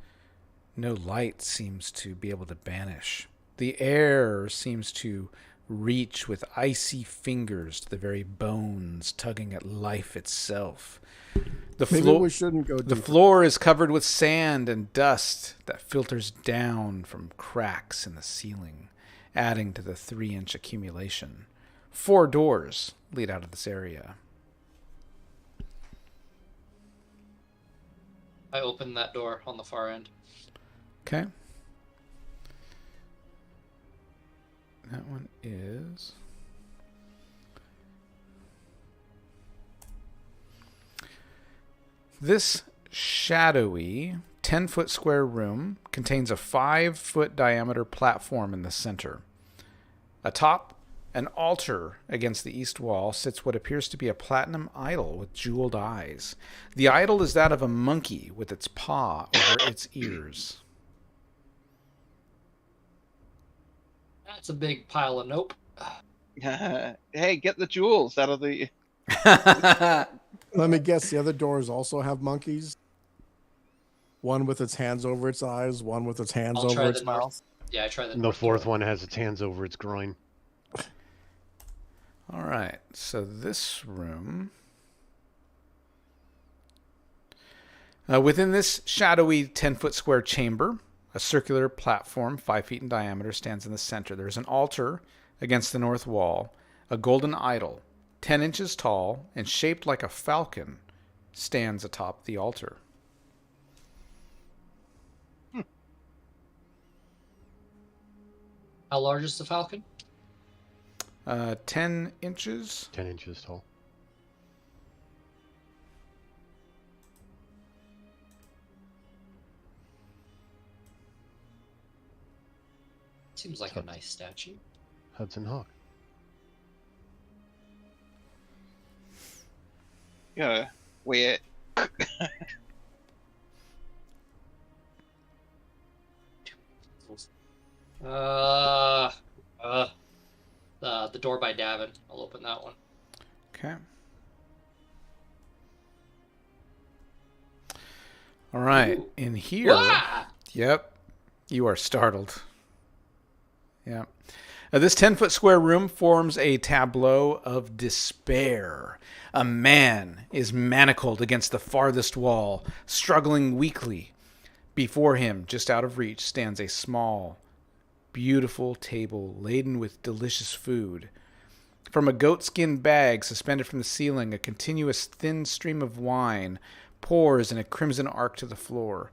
no light seems to be able to banish. The air seems to reach with icy fingers to the very bones, tugging at life itself. Maybe we shouldn't go The deeper. floor is covered with sand and dust that filters down from cracks in the ceiling, adding to the 3-inch accumulation. 4 doors lead out of this area. I opened that door on the far end. Okay. That one is... This shadowy 10-foot square room contains a 5-foot diameter platform in the center. Atop an altar against the east wall sits what appears to be a platinum idol with jeweled eyes. The idol is that of a monkey with its paw over its ears. That's a big pile of nope. Hey, get the jewels out of the... Let me guess, the other doors also have monkeys? One with its hands over its eyes, one with its hands over its mouth. Yeah, I tried that. And the fourth one has its hands over its groin. All right, so this room... within this shadowy 10-foot square chamber, a circular platform 5 feet in diameter stands in the center. There's an altar against the north wall. A golden idol, 10 inches tall and shaped like a falcon, stands atop the altar. How large is the falcon? 10 inches. 10 inches tall. Seems like a nice statue. Hudson Hawk. Yeah, weigh it. The door by Davin. I'll open that one. Okay. All right, Ooh. in here... Wah! Yep, you are startled. Yeah. This 10-foot square room forms a tableau of despair. A man is manacled against the farthest wall, struggling weakly. Before him, just out of reach, stands a small, beautiful table laden with delicious food. From a goatskin bag suspended from the ceiling, a continuous thin stream of wine pours in a crimson arc to the floor.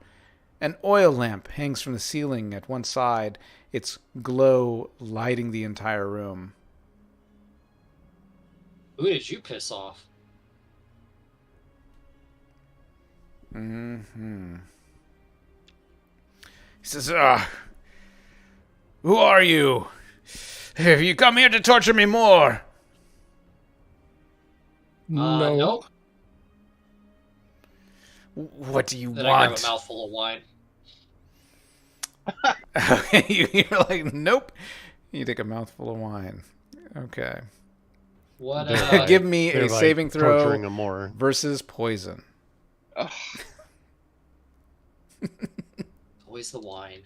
An oil lamp hangs from the ceiling at one side, its glow lighting the entire room. Who did you piss off? Mm-hmm. He says, who are you? Have you come here to torture me more? No. Nope. What do you Then I grab want? a mouthful of wine. Okay, you're like, nope. You take a mouthful of wine. Okay. What? Give me a Thereby saving throw torturing him more. versus poison. Ugh. Always the wine.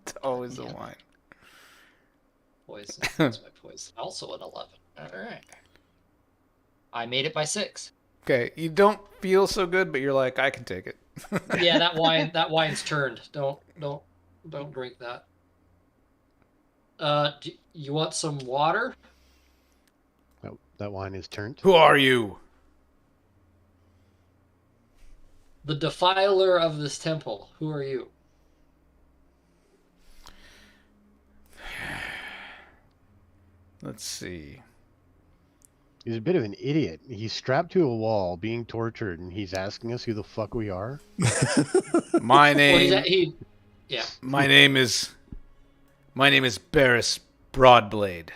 It's always the Yeah. wine. Poison. That's my poison. Also an 11. All right. I made it by 6. Okay, you don't feel so good, but you're like, I can take it. Yeah, that wine's turned. Don't drink that. You want some water? That wine is turned. Who are you? The defiler of this temple. Who are you? Let's see. He's a bit of an idiot. He's strapped to a wall, being tortured, and he's asking us who the fuck we are. My Well, name. yeah. My name is Barris Broadblade.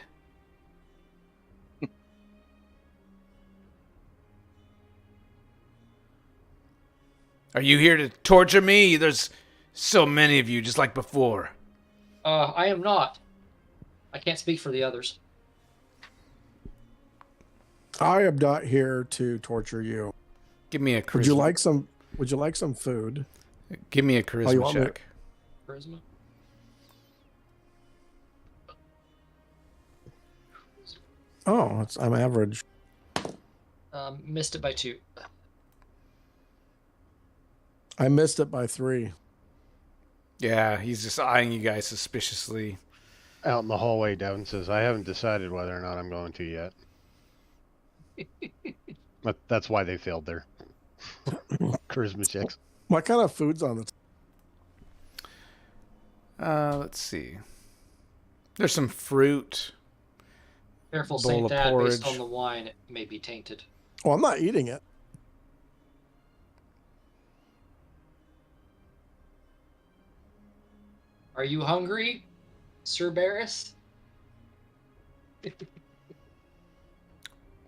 Are you here to torture me? There's so many of you, just like before. I am not. I can't speak for the others. I am not here to torture you. Give me a charisma. Would you like some food? Give me a you charisma want me- check. Charisma. Oh, I'm average. Missed it by 2. I missed it by 3. Yeah, he's just eyeing you guys suspiciously. Out in the hallway, Devin says, I haven't decided whether or not I'm going to yet. That's why they failed their charisma checks. What kind of food's on the Let's see. There's some fruit. Careful, Bowl Saint of Dad. Based porridge. on the wine, it may be tainted. Oh, I'm not eating it. Are you hungry, Sir Barris?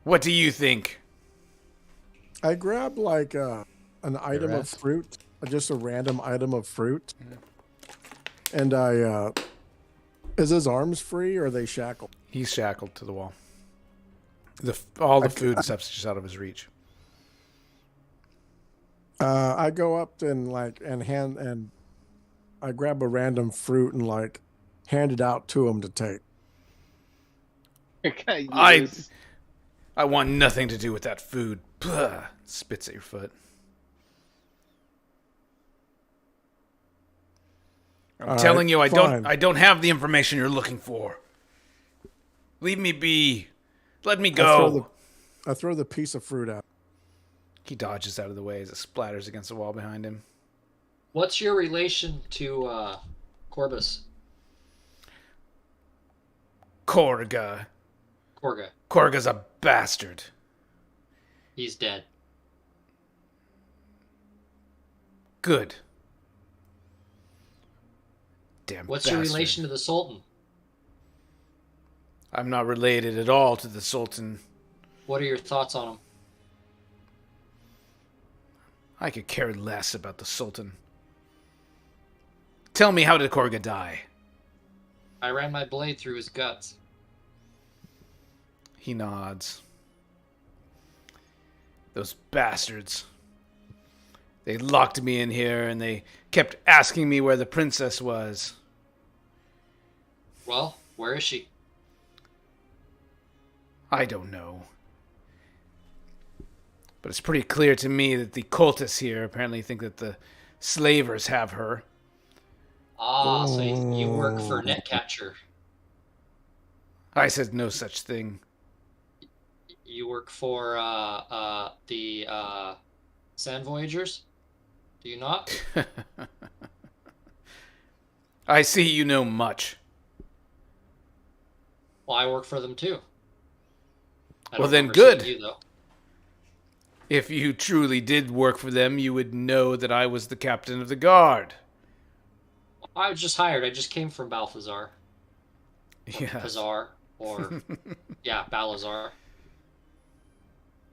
What do you think? I grabbed like an item of ass? fruit, just a random item of fruit, and I. Is his arms free or are they shackled? He's shackled to the wall. All the I- food and stuff's just out of his reach. I go up and I grab a random fruit and like hand it out to him to take. I want nothing to do with that food. Blah, spits at your foot. I'm All telling right, you, fine. I don't have the information you're looking for. Leave me be. Let me go. I throw the piece of fruit out. He dodges out of the way as it splatters against the wall behind him. What's your relation to Corbus? Korga. Korga. Korga's a bastard. He's dead. Good. Damn What's bastard. your relation to the Sultan? I'm not related at all to the Sultan. What are your thoughts on him? I could care less about the Sultan. Tell me, how did Korga die? I ran my blade through his guts. He nods. Those bastards. They locked me in here and they kept asking me where the princess was. Well, where is she? I don't know. But it's pretty clear to me that the cultists here apparently think that the slavers have her. Ah, so you work for Netcatcher. I said no such thing. You work for the Sand Voyagers? Do you not? I see you know much. Well, I work for them too. I Well, don't then remember good. seeing You, though. If you truly did work for them, you would know that I was the captain of the guard. I was just hired. I just came from Balthazar. Yeah. Pazar, or yeah, Balazar.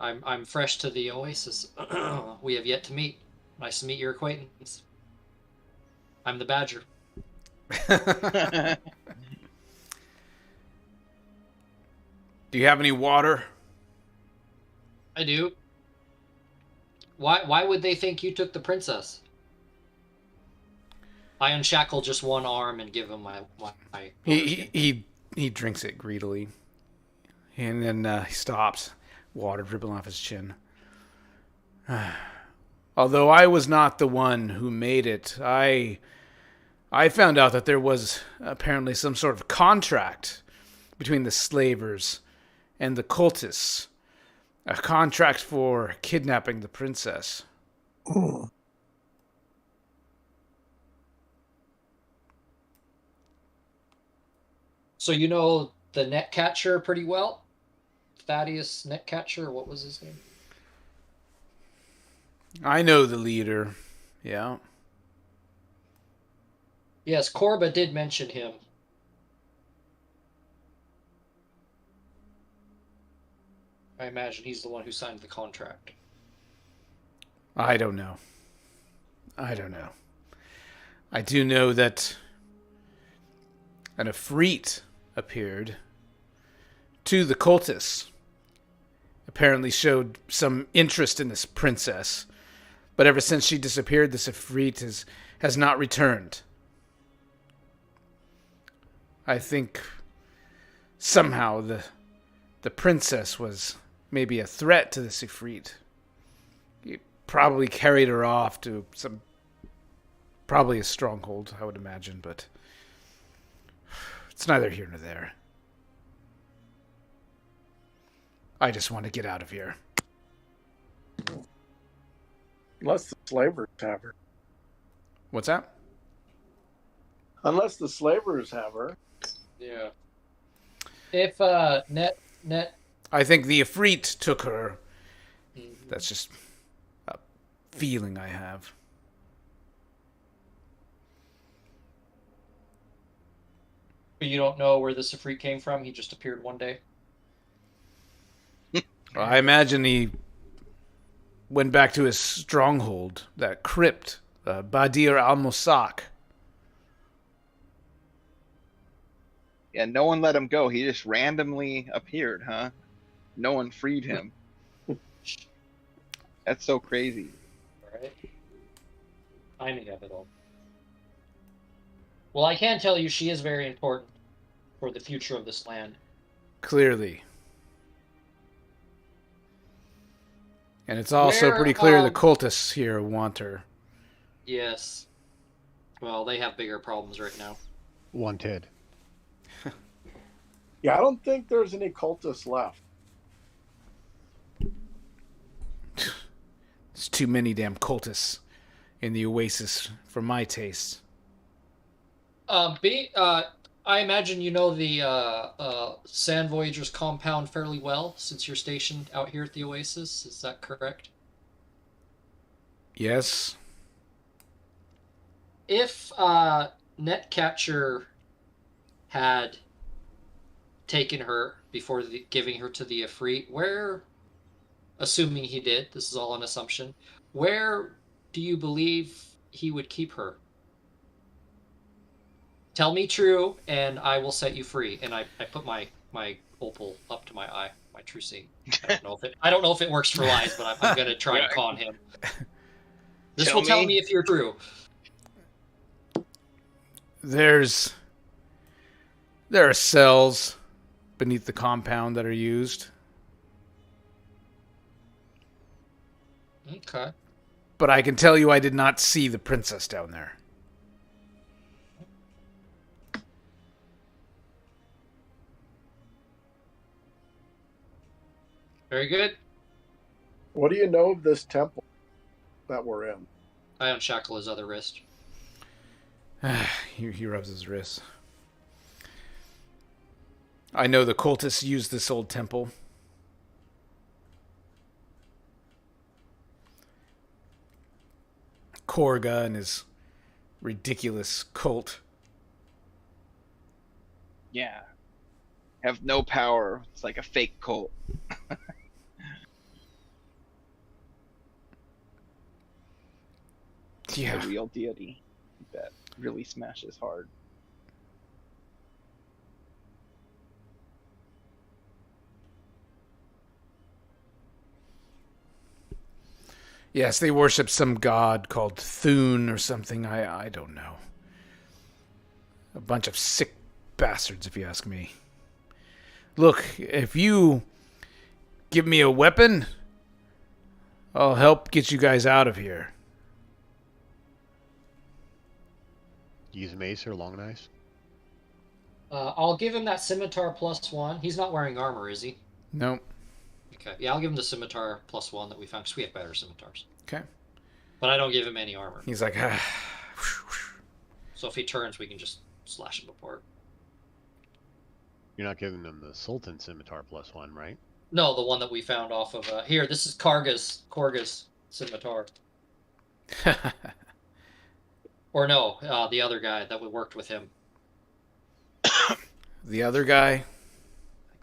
I'm fresh to the Oasis. We have yet to meet. Nice to meet your acquaintance. I'm the Badger. Do you have any water? I do. Why would they think you took the princess? I unshackle just one arm and give him my He drinks it greedily, and then he stops. water dribbling off his chin. Although I was not the one who made it, I found out that there was apparently some sort of contract between the slavers and the cultists. A contract for kidnapping the princess. So you know the Netcatcher pretty well? Thaddeus Netcatcher, or what was his name? I know the leader. Yeah. Yes, Korba did mention him. I imagine he's the one who signed the contract. I don't know. I do know that an Ifrit appeared to the cultists. Apparently showed some interest in this princess. But ever since she disappeared, this Ifrit has not returned. I think somehow the princess was maybe a threat to the Ifrit. He probably carried her off to probably a stronghold, I would imagine, but it's neither here nor there. I just want to get out of here. Unless the slavers have her. What's that? Unless the slavers have her. Yeah. If Net I think the Ifrit took her. That's just a feeling I have. you don't know where this Ifrit came from, he just appeared one day. Well, I imagine he went back to his stronghold, that crypt, Badir al-Musak. Yeah, no one let him go. He just randomly appeared, huh? No one freed him. That's so crazy. Alright. Timing of it all. Well, I can tell you she is very important for the future of this land. Clearly. And it's also Where, pretty clear the cultists here want her. Yes. Well, they have bigger problems right now. Wanted. Yeah, I don't think there's any cultists left. There's too many damn cultists in the Oasis for my taste. I imagine you know the Sand Voyagers compound fairly well, since you're stationed out here at the Oasis. Is that correct? Yes. If Netcatcher had taken her before giving her to the Ifrit, where, assuming he did, this is all an assumption, where do you believe he would keep her? Tell me true, and I will set you free. And I put my opal up to my eye, my true seeing. I don't know if it works for lies, but I'm gonna try and con him. This will tell me if you're true. There are cells beneath the compound that are used. Okay. But I can tell you I did not see the princess down there. Very good. What do you know of this temple that we're in? I unshackle his other wrist. He rubs his wrist. I know the cultists used this old temple. Korga and his ridiculous cult. Yeah. Have no power. It's like a fake cult. Yeah. A real deity that really smashes hard. Yes, they worship some god called Thune or something. I don't know. A bunch of sick bastards, if you ask me. Look, if you give me a weapon, I'll help get you guys out of here. Use mace or long knives? I'll give him that scimitar +1. He's not wearing armor, is he? Nope. Okay. Yeah, I'll give him the scimitar +1 that we found, because we have better scimitars. Okay. But I don't give him any armor. He's like, ah. So if he turns, we can just slash him apart. You're not giving them the Sultan scimitar +1, right? No, the one that we found off of... here, this is Korga's scimitar. Or no, the other guy that we worked with him. The other guy? I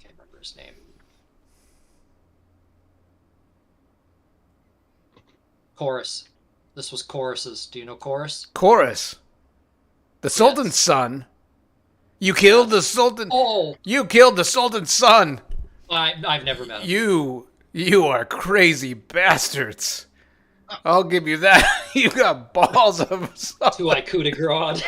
can't remember his name. Chorus. This was Chorus's. Do you know Chorus? Chorus. The Sultan's son. You killed the Sultan. Oh! You killed the Sultan's son. I've never met him. You are crazy bastards. I'll give you that. You got balls of To I coup de grace.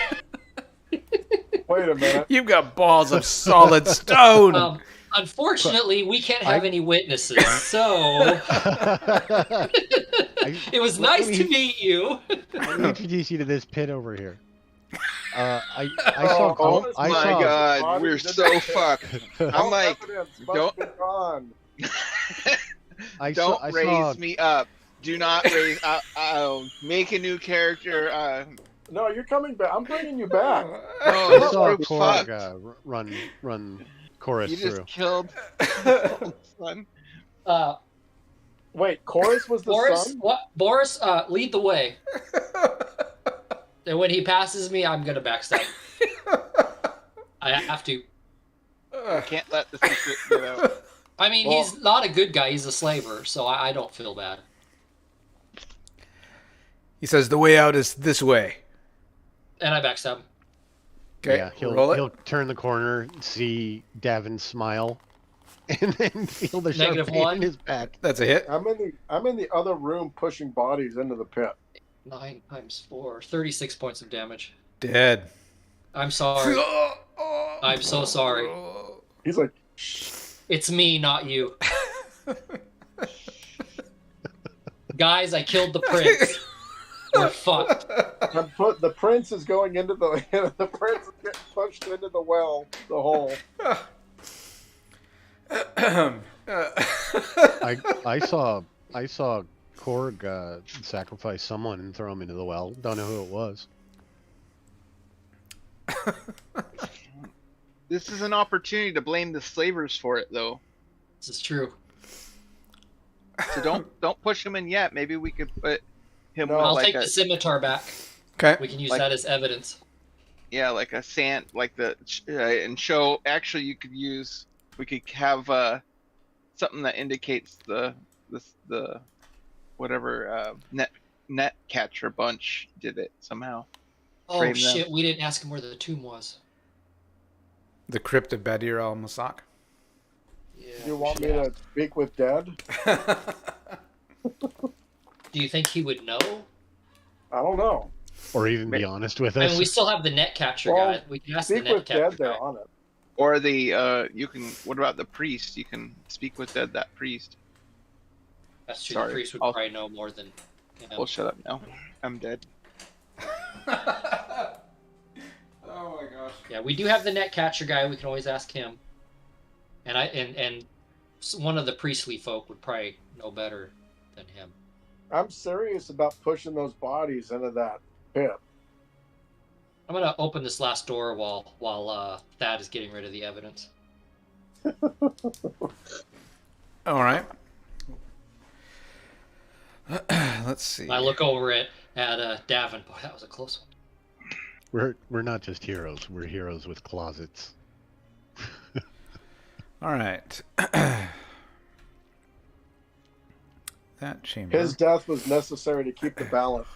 Wait a minute. You've got balls of solid stone. Unfortunately, we can't have any witnesses, so it was nice to meet you. Let me introduce you to this pit over here. I Oh saw. my god, we're so fucked. I'm like, don't don't raise me up. Do not raise. Make a new character. No, you're coming back. I'm bringing you back. No, I this saw group's Korg fucked. run chorus You through. just killed. Son. Wait, Chorus was the Boris, son? what? Boris, lead the way. And when he passes me, I'm gonna backstab. I have to. I can't let the secret get out. I mean, he's not a good guy. He's a slaver, so I don't feel bad. He says the way out is this way. And I backstab him. Okay, Yeah, roll it. he'll turn the corner, see Davin smile, and then feel the sharp -1. pain in his back. That's a hit. I'm in the other room pushing bodies into the pit. 9 × 4, 36 points of damage. Dead. I'm sorry. I'm so sorry. He's like, It's me, not you. Guys, I killed the prince. We're fucked. the prince is going into the the prince is getting pushed into the well, the hole. I saw Korg sacrifice someone and throw him into the well. Don't know who it was. This is an opportunity to blame the slavers for it, though. This is true. So don't push him in yet. Maybe we could put him. No. with I'll like take a, the scimitar back. Okay. We can use Like- that as evidence. Yeah, like a sand, like the and show. Actually, you could use. We could have something that indicates the whatever net catcher bunch did it somehow. Oh Frame them. shit, we didn't ask him where the tomb was. The crypt of Badir al-Masak. Yeah. You want me to speak with Dad? Do you think he would know? I don't know. Or even be honest with I us. mean, we still have the net catcher Well, guy. We can ask the Speak net with Dad catcher there guy. on it. Or the you can. What about the priest? You can speak with that priest. That's true. Sorry, The priest would I'll- probably know more than him. Well, shut up now. I'm dead. Oh my gosh. Yeah, we do have the net catcher guy. We can always ask him. And one of the priestly folk would probably know better than him. I'm serious about pushing those bodies into that pit. I'm gonna open this last door while Thad is getting rid of the evidence. All right. Let's see. I look over at Davin. Boy, that was a close one. We're not just heroes. We're heroes with closets. All right. That chamber. His death was necessary to keep the balance.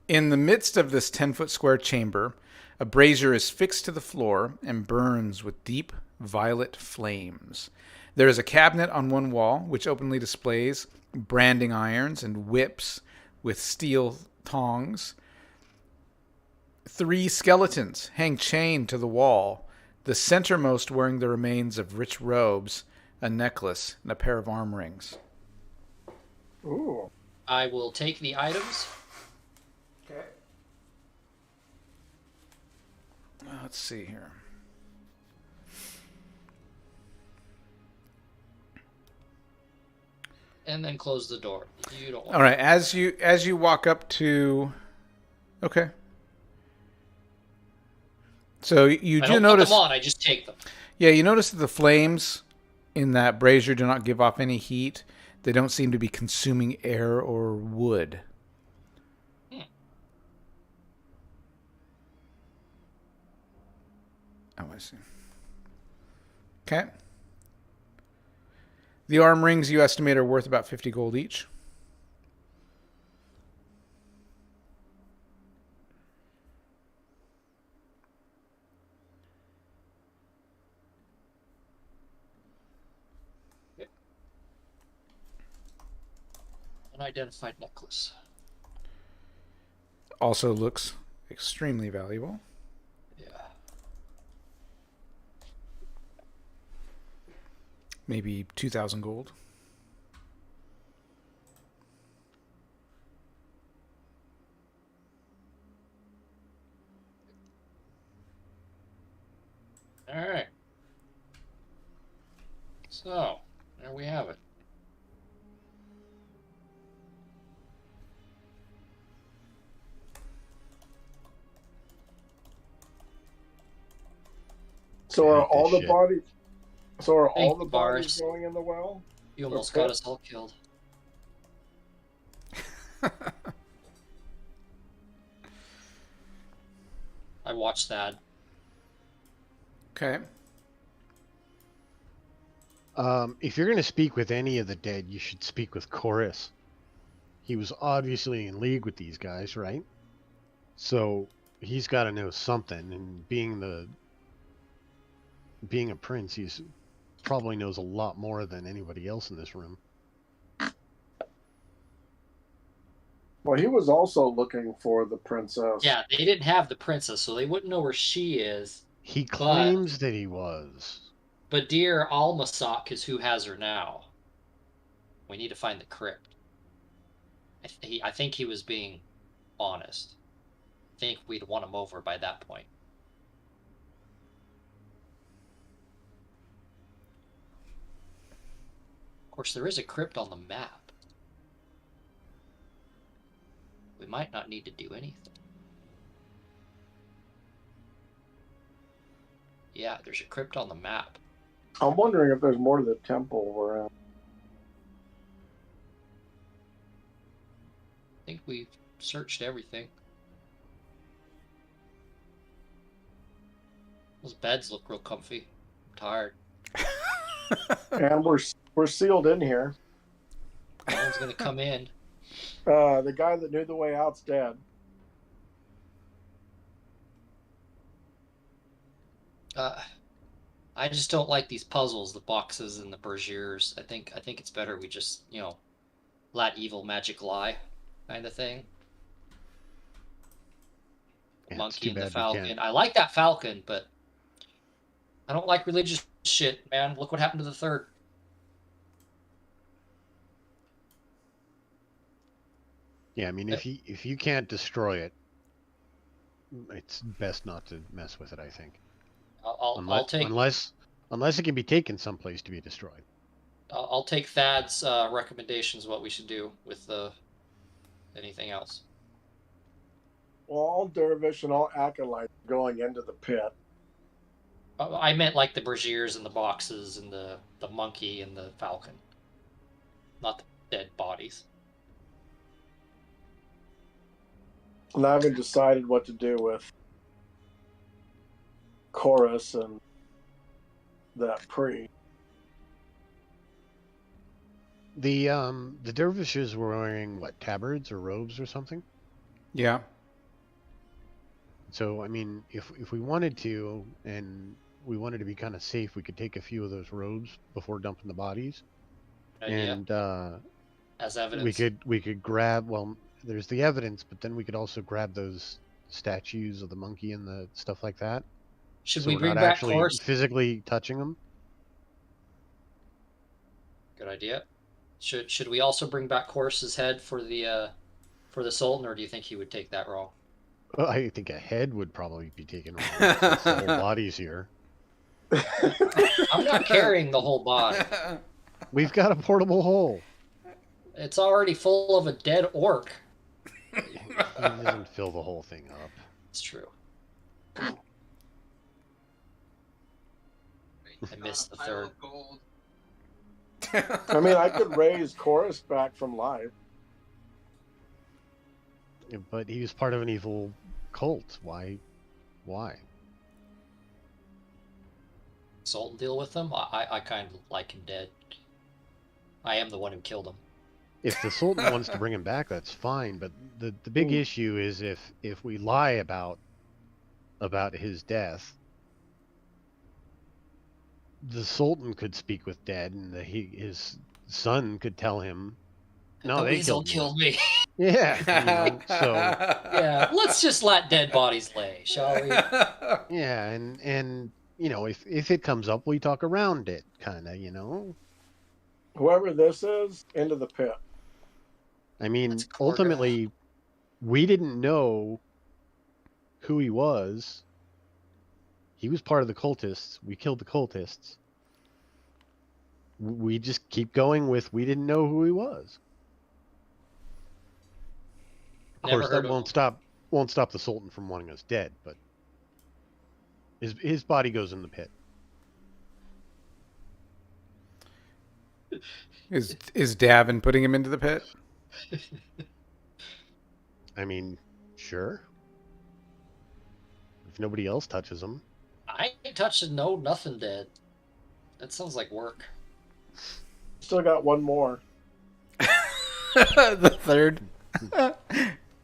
In the midst of this 10-foot square chamber, a brazier is fixed to the floor and burns with deep violet flames. There is a cabinet on one wall which openly displays branding irons and whips with steel tongs. 3 skeletons hang chained to the wall, the centermost wearing the remains of rich robes, a necklace, and a pair of arm rings. Ooh. I will take the items. Okay. Let's see here. And then close the door. You don't want. All right, as you walk up to, okay. So you I do don't notice. put them on. I just take them. Yeah, you notice that the flames in that brazier do not give off any heat. They don't seem to be consuming air or wood. Oh, I see. Okay. The arm rings you estimate are worth about 50 gold each. Unidentified necklace. Also looks extremely valuable. Yeah. Maybe 2,000 gold. All right. So, there we have it. So are Hate all this the shit. bodies? So are Thank all the you, bodies Boris. going in the well? You almost Okay. got us all killed. I watched that. Okay. If you're going to speak with any of the dead, you should speak with Chorus. He was obviously in league with these guys, right? So he's got to know something, and being a prince, he's probably knows a lot more than anybody else in this room. Well, he was also looking for the princess. Yeah, they didn't have the princess, so they wouldn't know where she is. He claims that he was. But dear Almasak is who has her now. We need to find the crypt. I think he was being honest. I think we'd won him over by that point. Of course, there is a crypt on the map. We might not need to do anything. Yeah, there's a crypt on the map. I'm wondering if there's more to the temple we're in. I think we've searched everything. Those beds look real comfy. I'm tired. And we're sealed in here. No one's gonna come in. The guy that knew the way out's dead. I just don't like these puzzles, the boxes and the braziers. I think it's better we just, let evil magic lie, kind of thing. Yeah, it's Monkey too and the bad we can't. falcon. I like that falcon, but I don't like religious shit, man. Look what happened to the third. Yeah, I mean, if you can't destroy it, it's best not to mess with it, I think. I'll take Unless it can be taken someplace to be destroyed. I'll take Thad's recommendations. What we should do with anything else. Well, all dervish and all acolyte going into the pit. I meant like the braziers and the boxes and the monkey and the falcon, not the dead bodies. And I haven't decided what to do with Chorus and that pre. The dervishes were wearing what, tabards or robes or something? Yeah. So I mean, if we wanted to, and we wanted to be kind of safe, we could take a few of those robes before dumping the bodies, and as evidence. we could grab. Well, there's the evidence, but then we could also grab those statues of the monkey and the stuff like that. Should So we we're bring not back actually Chorus? physically touching them. Good idea. Should we also bring back Horse's head for the Sultan, or do you think he would take that role? Well, I think a head would probably be taken over since the whole body's here. I'm not carrying the whole body. We've got a portable hole. It's already full of a dead orc. It doesn't fill the whole thing up. It's true. I missed the Pile third. of gold. I mean, I could raise Chorus back from life. But he was part of an evil cult. Why? Sultan deal with them? I kind of like him dead. I am the one who killed him. If the Sultan wants to bring him back, that's fine. But the big issue is if we lie about his death, the Sultan could speak with Dead, and his son could tell him, "No, the they weasel killed me." me. Yeah, so Yeah, let's just let dead bodies lay, shall we? yeah, and if it comes up, we talk around it, kind of. Whoever this is, into the pit. I mean, That's Korga. ultimately, we didn't know who he was. He was part of the cultists. We killed the cultists. We just keep going with we didn't know who he was. Of Never course, heard that of won't stop the Sultan from wanting us dead, but his body goes in the pit. Is Davin putting him into the pit? I mean, sure. If nobody else touches him. I ain't touching nothing dead. That sounds like work. Still got one more. The third.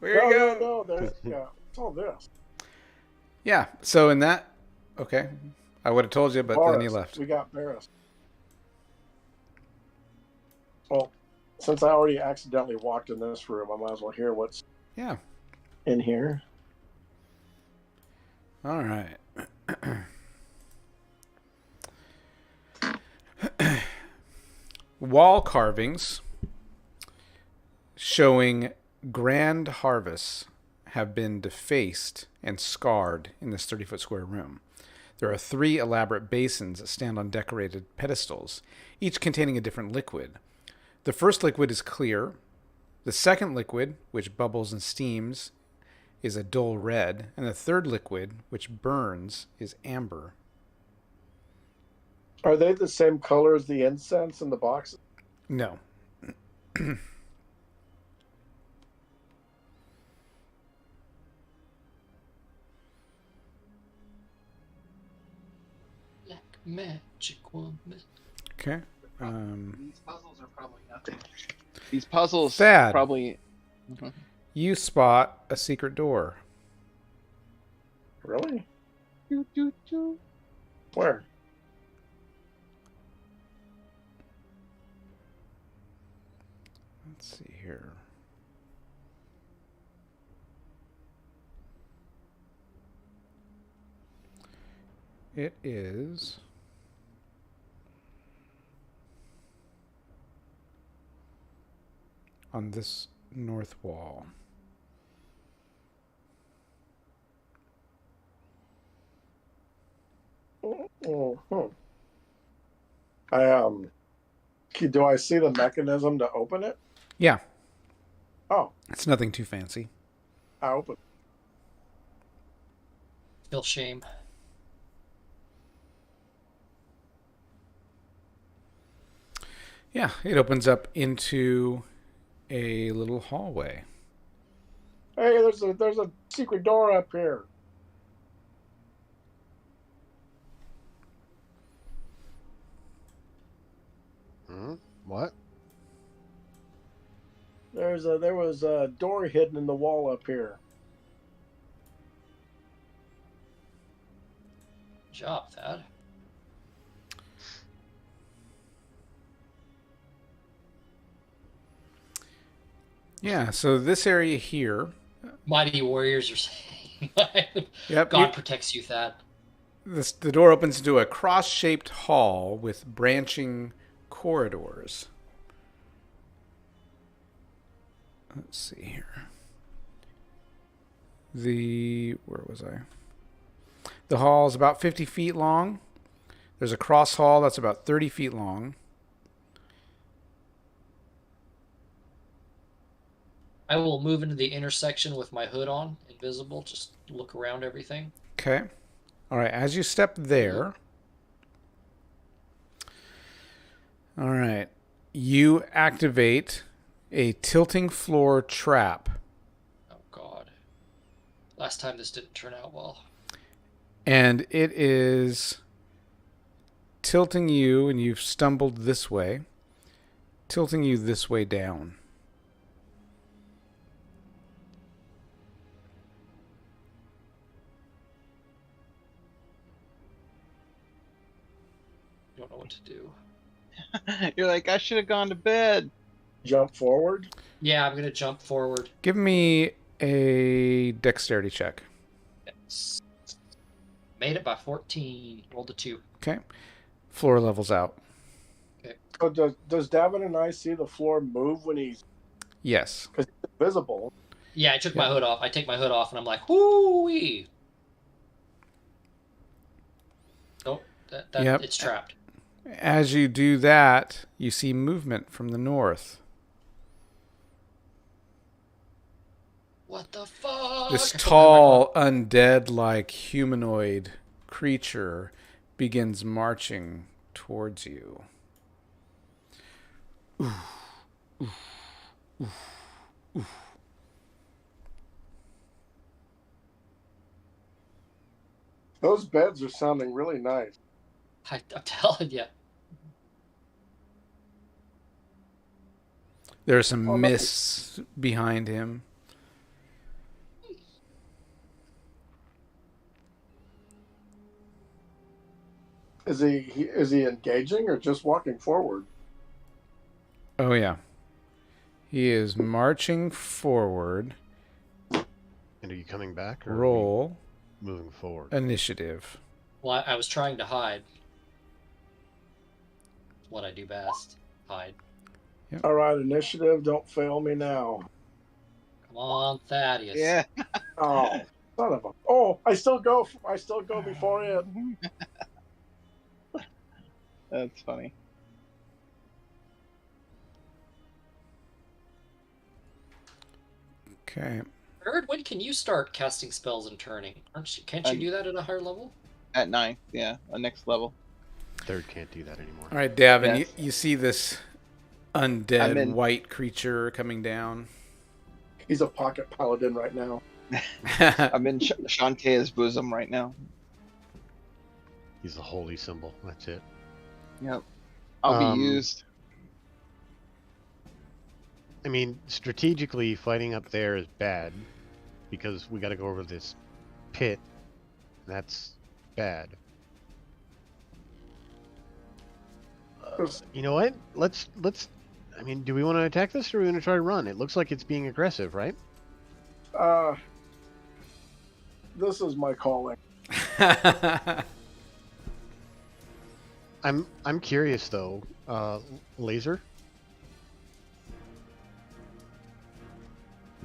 Where you go? No, there's, yeah, it's all this. Yeah. So in that, okay, I would have told you, but then you Boris, left. We got Barris. Well, since I already accidentally walked in this room, I might as well hear what's Yeah. in here. All right. Wall carvings showing grand harvests have been defaced and scarred in this 30-foot square room. There are 3 elaborate basins that stand on decorated pedestals, each containing a different liquid. The first liquid is clear. The second liquid, which bubbles and steams, is a dull red, and the third liquid, which burns, is amber. Are they the same color as the incense in the boxes? No. Black magic woman. Okay. These puzzles are probably nothing. These puzzles Thad. probably. You spot a secret door. Really? Doo, doo, doo. Where? Let's see here. It is on this north wall. Mm-hmm. Do I see the mechanism to open it? Yeah, Oh, it's nothing too fancy. I open. Feel shame. Yeah, it opens up into a little hallway. Hey, there's a secret door up here. What? There was a door hidden in the wall up here. Good job, Thad. Yeah, so this area here. Mighty warriors are saying. Yep. God protects you, Thad. The door opens into a cross-shaped hall with branching corridors. Let's see here. Where was I? The hall is about 50 feet long. There's a cross hall that's about 30 feet long. I will move into the intersection with my hood on, invisible, just look around everything. Okay. All right, as you step there, all right, you activate a tilting floor trap. Oh, God. Last time this didn't turn out well. And it is tilting you, and you've stumbled this way, tilting you this way down. Don't know what to do. You're like, I should have gone to bed. Jump forward. Yeah, I'm going to jump forward. Give me a dexterity check. Yes. Made it by 14. Rolled a 2. Okay. Floor levels out. So does Davin and I see the floor move when he's Yes. visible? Yeah, I took my hood off. I take my hood off, and I'm like, whoo-wee. Nope, Yep. It's trapped. As you do that, you see movement from the north. What the fuck? This I tall, undead-like humanoid creature begins marching towards you. Those beds are sounding really nice. I'm telling you. There are some mists behind him. Is he engaging or just walking forward? Oh, yeah. He is marching forward. And are you coming back or Roll are we moving forward? initiative. Well, I was trying to hide. What I do best. Hide. All right, initiative. Don't fail me now. Come on, Thaddeus. Yeah. Oh, son of a! Oh, I still go before it. That's funny. Okay. Arid, when can you start casting spells and turning? Can't you do that at a higher level? At 9th, yeah, a next level. Third can't do that anymore. All right, Davin, Yes. you see this undead white creature coming down. He's a pocket paladin right now. I'm in Shantae's bosom right now. He's the holy symbol. That's it. Yep. I'll be used. I mean, strategically, fighting up there is bad because we got to go over this pit. That's bad. You know what? Let's. I mean, do we want to attack this or are we going to try to run? It looks like it's being aggressive, right? This is my calling. I'm curious though. Laser.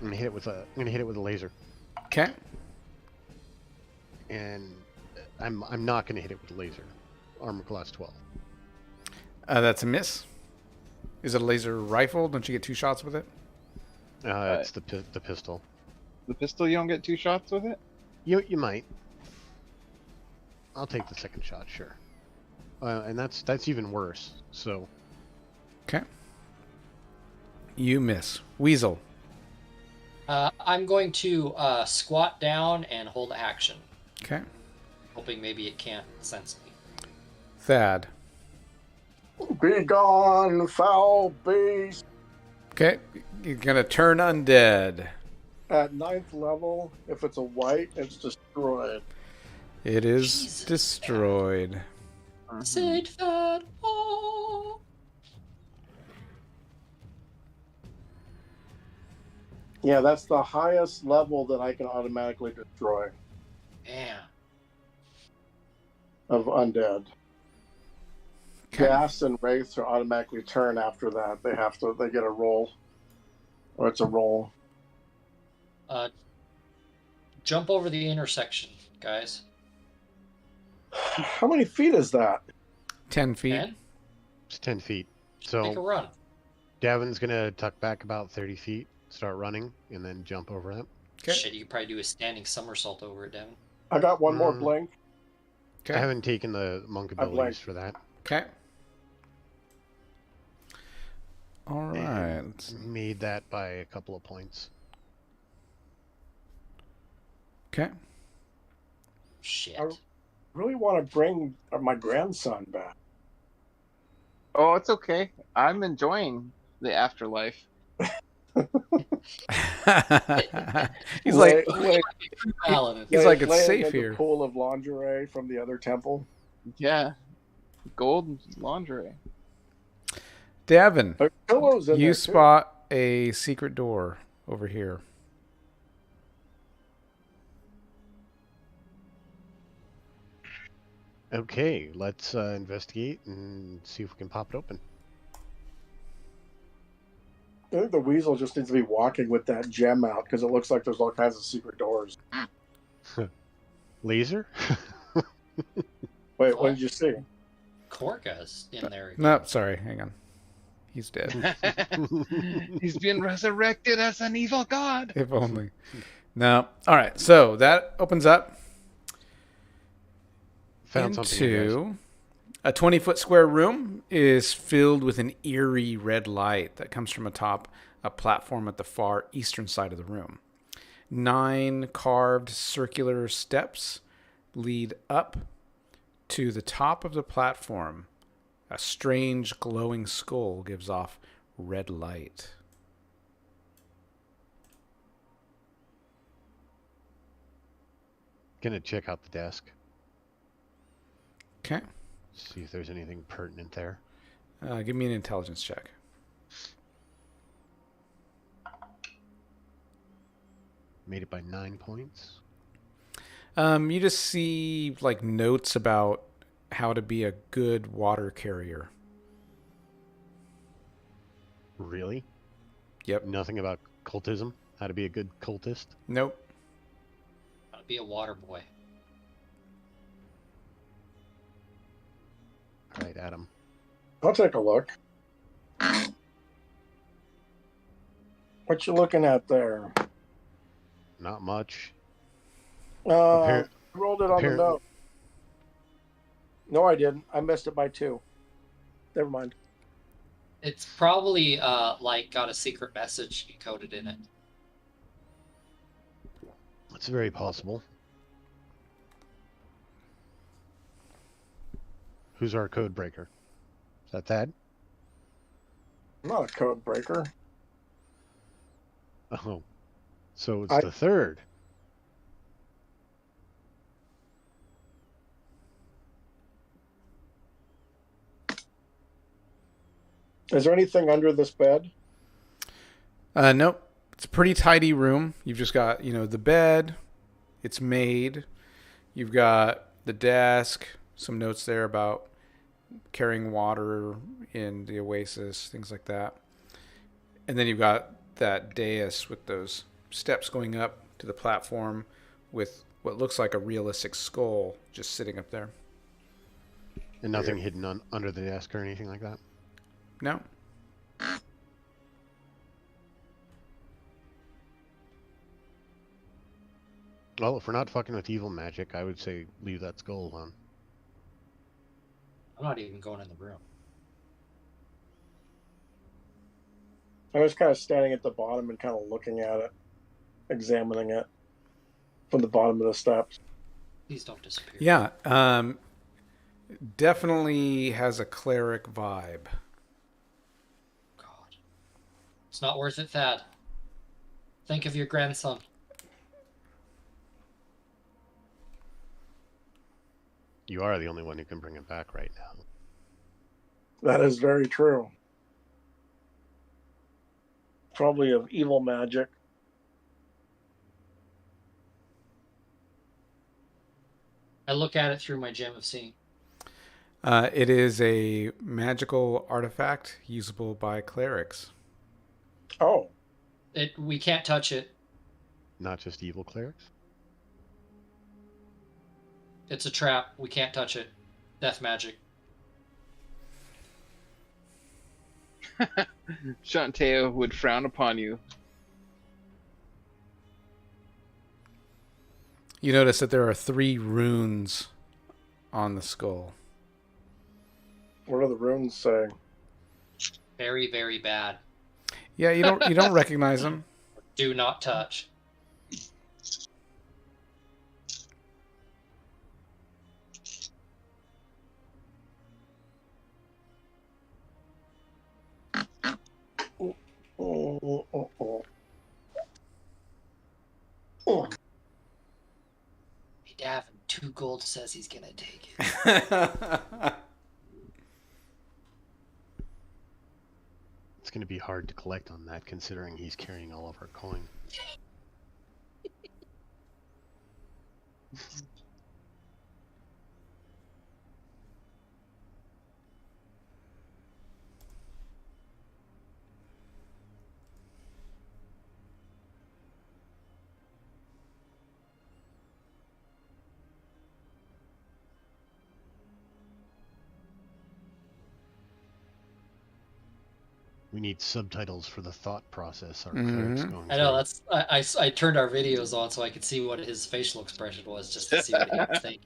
I'm gonna hit it with a laser. Okay. And I'm not gonna hit it with a laser. Armor class 12. That's a miss. Is it a laser rifle? Don't you get 2 shots with it? It's the pistol. The pistol, you don't get 2 shots with it? You might. I'll take the second shot, sure. And that's even worse. So. Okay. You miss. Weasel. I'm going to squat down and hold action. Okay. Hoping maybe it can't sense me. Thad. Be gone, foul beast. Okay. You're going to turn undead. At 9th level, if it's a white, it's destroyed. It is Jesus. destroyed. Saint Thad. Oh. Yeah, that's the highest level that I can automatically destroy Man. of undead. Okay. Gas and wraiths are automatically turn after that. They get a roll. Or it's a roll. Jump over the intersection, guys. How many feet is that? 10 feet. 10? It's 10 feet. Make a So run. Davin's gonna tuck back about 30 feet, start running, and then jump over them. Okay. Shit, you could probably do a standing somersault over it, Devin. I got one more Mm. blink. Okay. I haven't taken the monk I blanked. abilities for that. Okay. All And right. made that by a couple of points. Okay. Shit. I really want to bring my grandson back. Oh, it's okay. I'm enjoying the afterlife. He's like, Paladin. He's like, it's laying safe in here. The pool of lingerie from the other temple. Yeah. Gold lingerie. Davin, There are pillows in you there, spot a secret door over here. Okay, let's investigate and see if we can pop it open. too. I think the weasel just needs to be walking with that gem out because it looks like there's all kinds of secret doors. Laser? Wait, what did you see? Korka's in there again. No, sorry, hang on. He's dead. He's been resurrected as an evil god. If only. No. All right, so that opens up Found something here, guys. into a 20-foot square room is filled with an eerie red light that comes from atop a platform at the far eastern side of the room. 9 carved circular steps lead up to the top of the platform. A strange glowing skull gives off red light. Gonna check out the desk. Okay. See if there's anything pertinent there. Give me an intelligence check. Made it by 9 points. You just see like notes about how to be a good water carrier. Really? Yep. Nothing about cultism? How to be a good cultist? Nope. How to be a water boy. All right, Adam. I'll take a look. What you looking at there? Not much. I rolled it on the apparently- note. No, I didn't. I missed it by 2. Never mind. It's probably like got a secret message encoded in it. It's very possible. Who's our code breaker? Is that Thad? I'm not a code breaker. Oh. So it's the third. Is there anything under this bed? Nope. It's a pretty tidy room. You've just got, the bed. It's made. You've got the desk. Some notes there about carrying water in the oasis, things like that. And then you've got that dais with those steps going up to the platform with what looks like a realistic skull just sitting up there. And nothing hidden under the desk or anything like that? No. Well, if we're not fucking with evil magic, I would say leave that skull alone. I'm not even going in the room. I was kind of standing at the bottom and kind of looking at it, examining it from the bottom of the steps. Please don't disappear. Yeah. Definitely has a cleric vibe. God. It's not worth it, Thad. Think of your grandson. You are the only one who can bring him back right now. That is very true. Probably of evil magic. I look at it through my gem of seeing. It is a magical artifact usable by clerics. Oh, We can't touch it. Not just evil clerics. It's a trap. We can't touch it. Death magic. Shantae would frown upon you. You notice that there are 3 runes on the skull. what do the runes say? Very, very bad. Yeah, you don't recognize them. Do not touch. Oh. Hey, Davin, 2 gold says he's gonna take it. It's going to be hard to collect on that, considering he's carrying all of our coin. We need subtitles for the thought process our cleric's going I know, through. that's I turned our videos on so I could see what his facial expression was, just to see what he would think.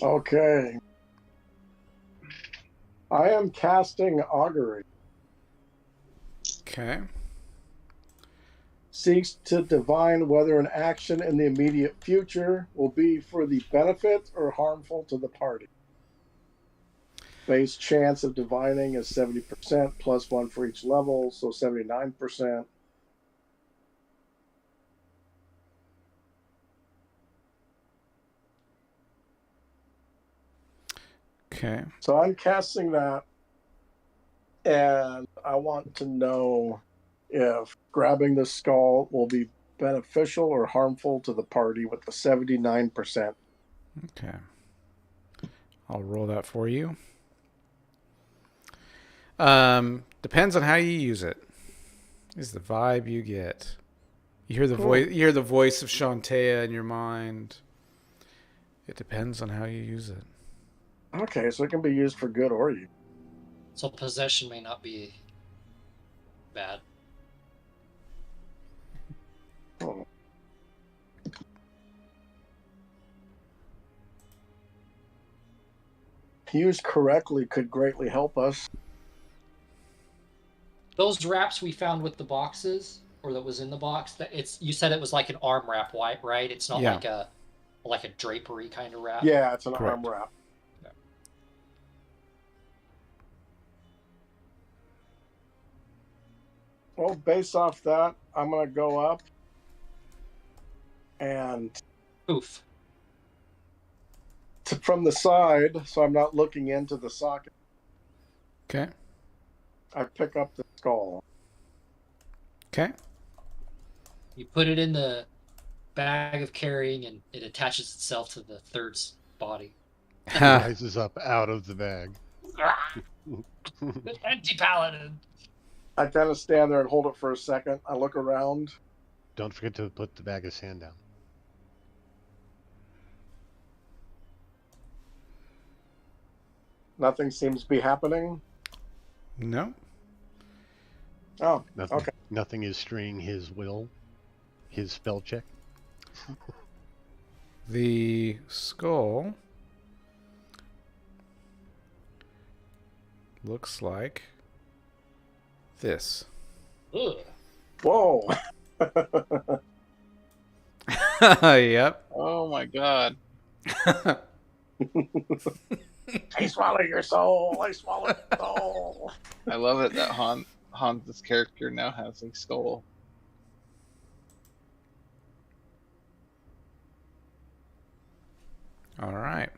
Okay. I am casting augury. Okay. Seeks to divine whether an action in the immediate future will be for the benefit or harmful to the party. Base chance of divining is 70%, plus 1 for each level, so 79%. Okay. So I'm casting that, and I want to know if grabbing the skull will be beneficial or harmful to the party with the 79%. Okay. I'll roll that for you. Depends on how you use it. Is the vibe you get. You hear the voice. You hear the voice of Shantae in your mind. It depends on how you use it. Okay, so it can be used for good or evil. So possession may not be bad. Oh. Used correctly could greatly help us. Those wraps we found with the boxes, or that was in the box, you said it was like an arm wrap, right? It's not like a drapery kind of wrap. Yeah, it's an Correct. arm wrap. Yeah. Well, based off that, I'm going to go up and Oof. from the side, so I'm not looking into the socket, Okay. I pick up the skull. Okay. You put it in the bag of carrying, and it attaches itself to the third's body. Rises up out of the bag. Empty paladin. I kind of stand there and hold it for a second. I look around. Don't forget to put the bag of sand down. Nothing seems to be happening. No. Oh, Nothing, okay. Nothing is straying his will, his spell check. The skull looks like this. Ugh. Whoa. Yep. Oh my god. I swallow your soul. I swallow your soul. I love it that Hans' character now has a skull. All right.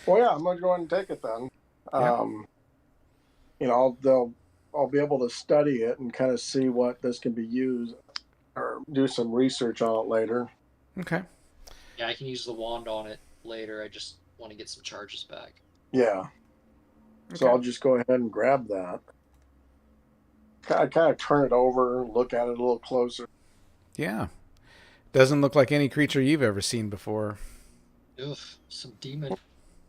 Well, yeah, I'm going to go ahead and take it then. Yeah. I'll be able to study it and kind of see what this can be used or do some research on it later. Okay. Yeah, I can use the wand on it later. I just want to get some charges back. Yeah. So Okay. I'll just go ahead and grab that. I kind of turn it over, look at it a little closer. Yeah. Doesn't look like any creature you've ever seen before. Oof, some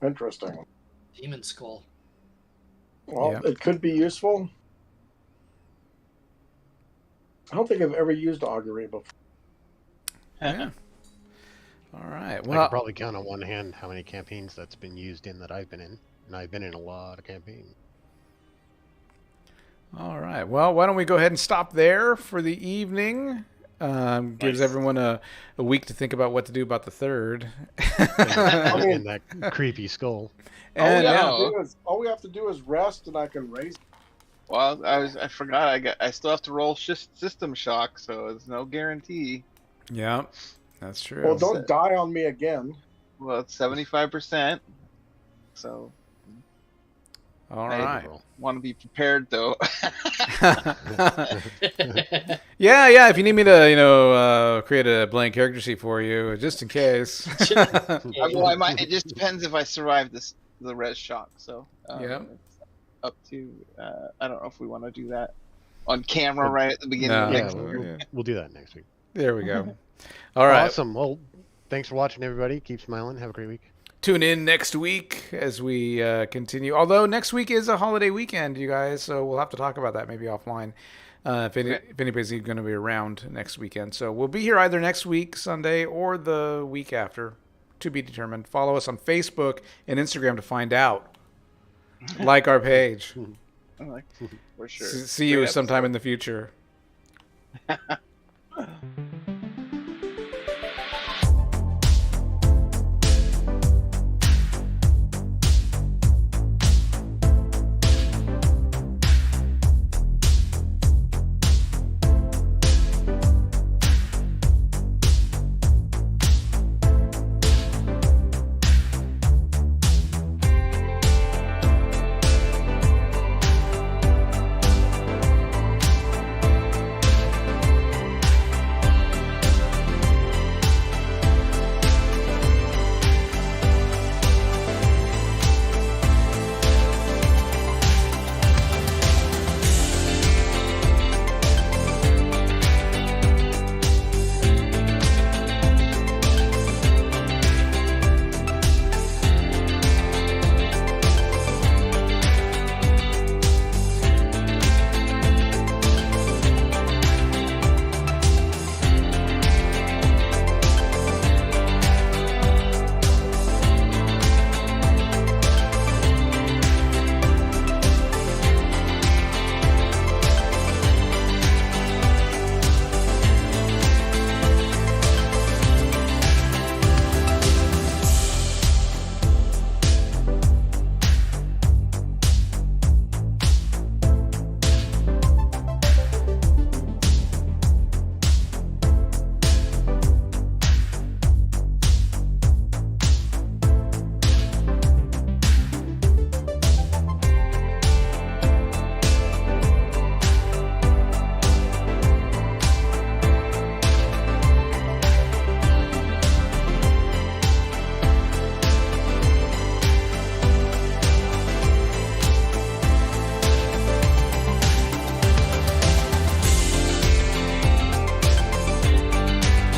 Interesting. demon skull. Well, Yeah. it could be useful. I don't think I've ever used augury before. Yeah. All right. I Well, can probably count on one hand how many campaigns that's been used in that I've been in, and I've been in a lot of campaigns. all right. Well, why don't we go ahead and stop there for the evening? Gives Nice. everyone a week to think about what to do about the third. And that creepy skull. And yeah. All we have to do is rest, and I can raise. Well, I forgot. I still have to roll system shock, so it's no guarantee. yeah, that's true. Well, don't die on me again. Well, it's 75%. So All I- right. want to be prepared though. Yeah. If you need me to, create a blank character sheet for you, just in case. Well, I might. It just depends if I survive the res shock. So Yeah. it's up to. I don't know if we want to do that on camera right at the beginning of No. next Yeah, week. we'll do that next week. There we go. All right. Awesome. Well, thanks for watching, everybody. Keep smiling. Have a great week. Tune in next week as we continue. Although next week is a holiday weekend, you guys, so we'll have to talk about that maybe offline. If anybody's even going to be around next weekend. So we'll be here either next week, Sunday, or the week after, to be determined. Follow us on Facebook and Instagram to find out. Like our page. I'm like, for sure. See you Great sometime episode. in the future.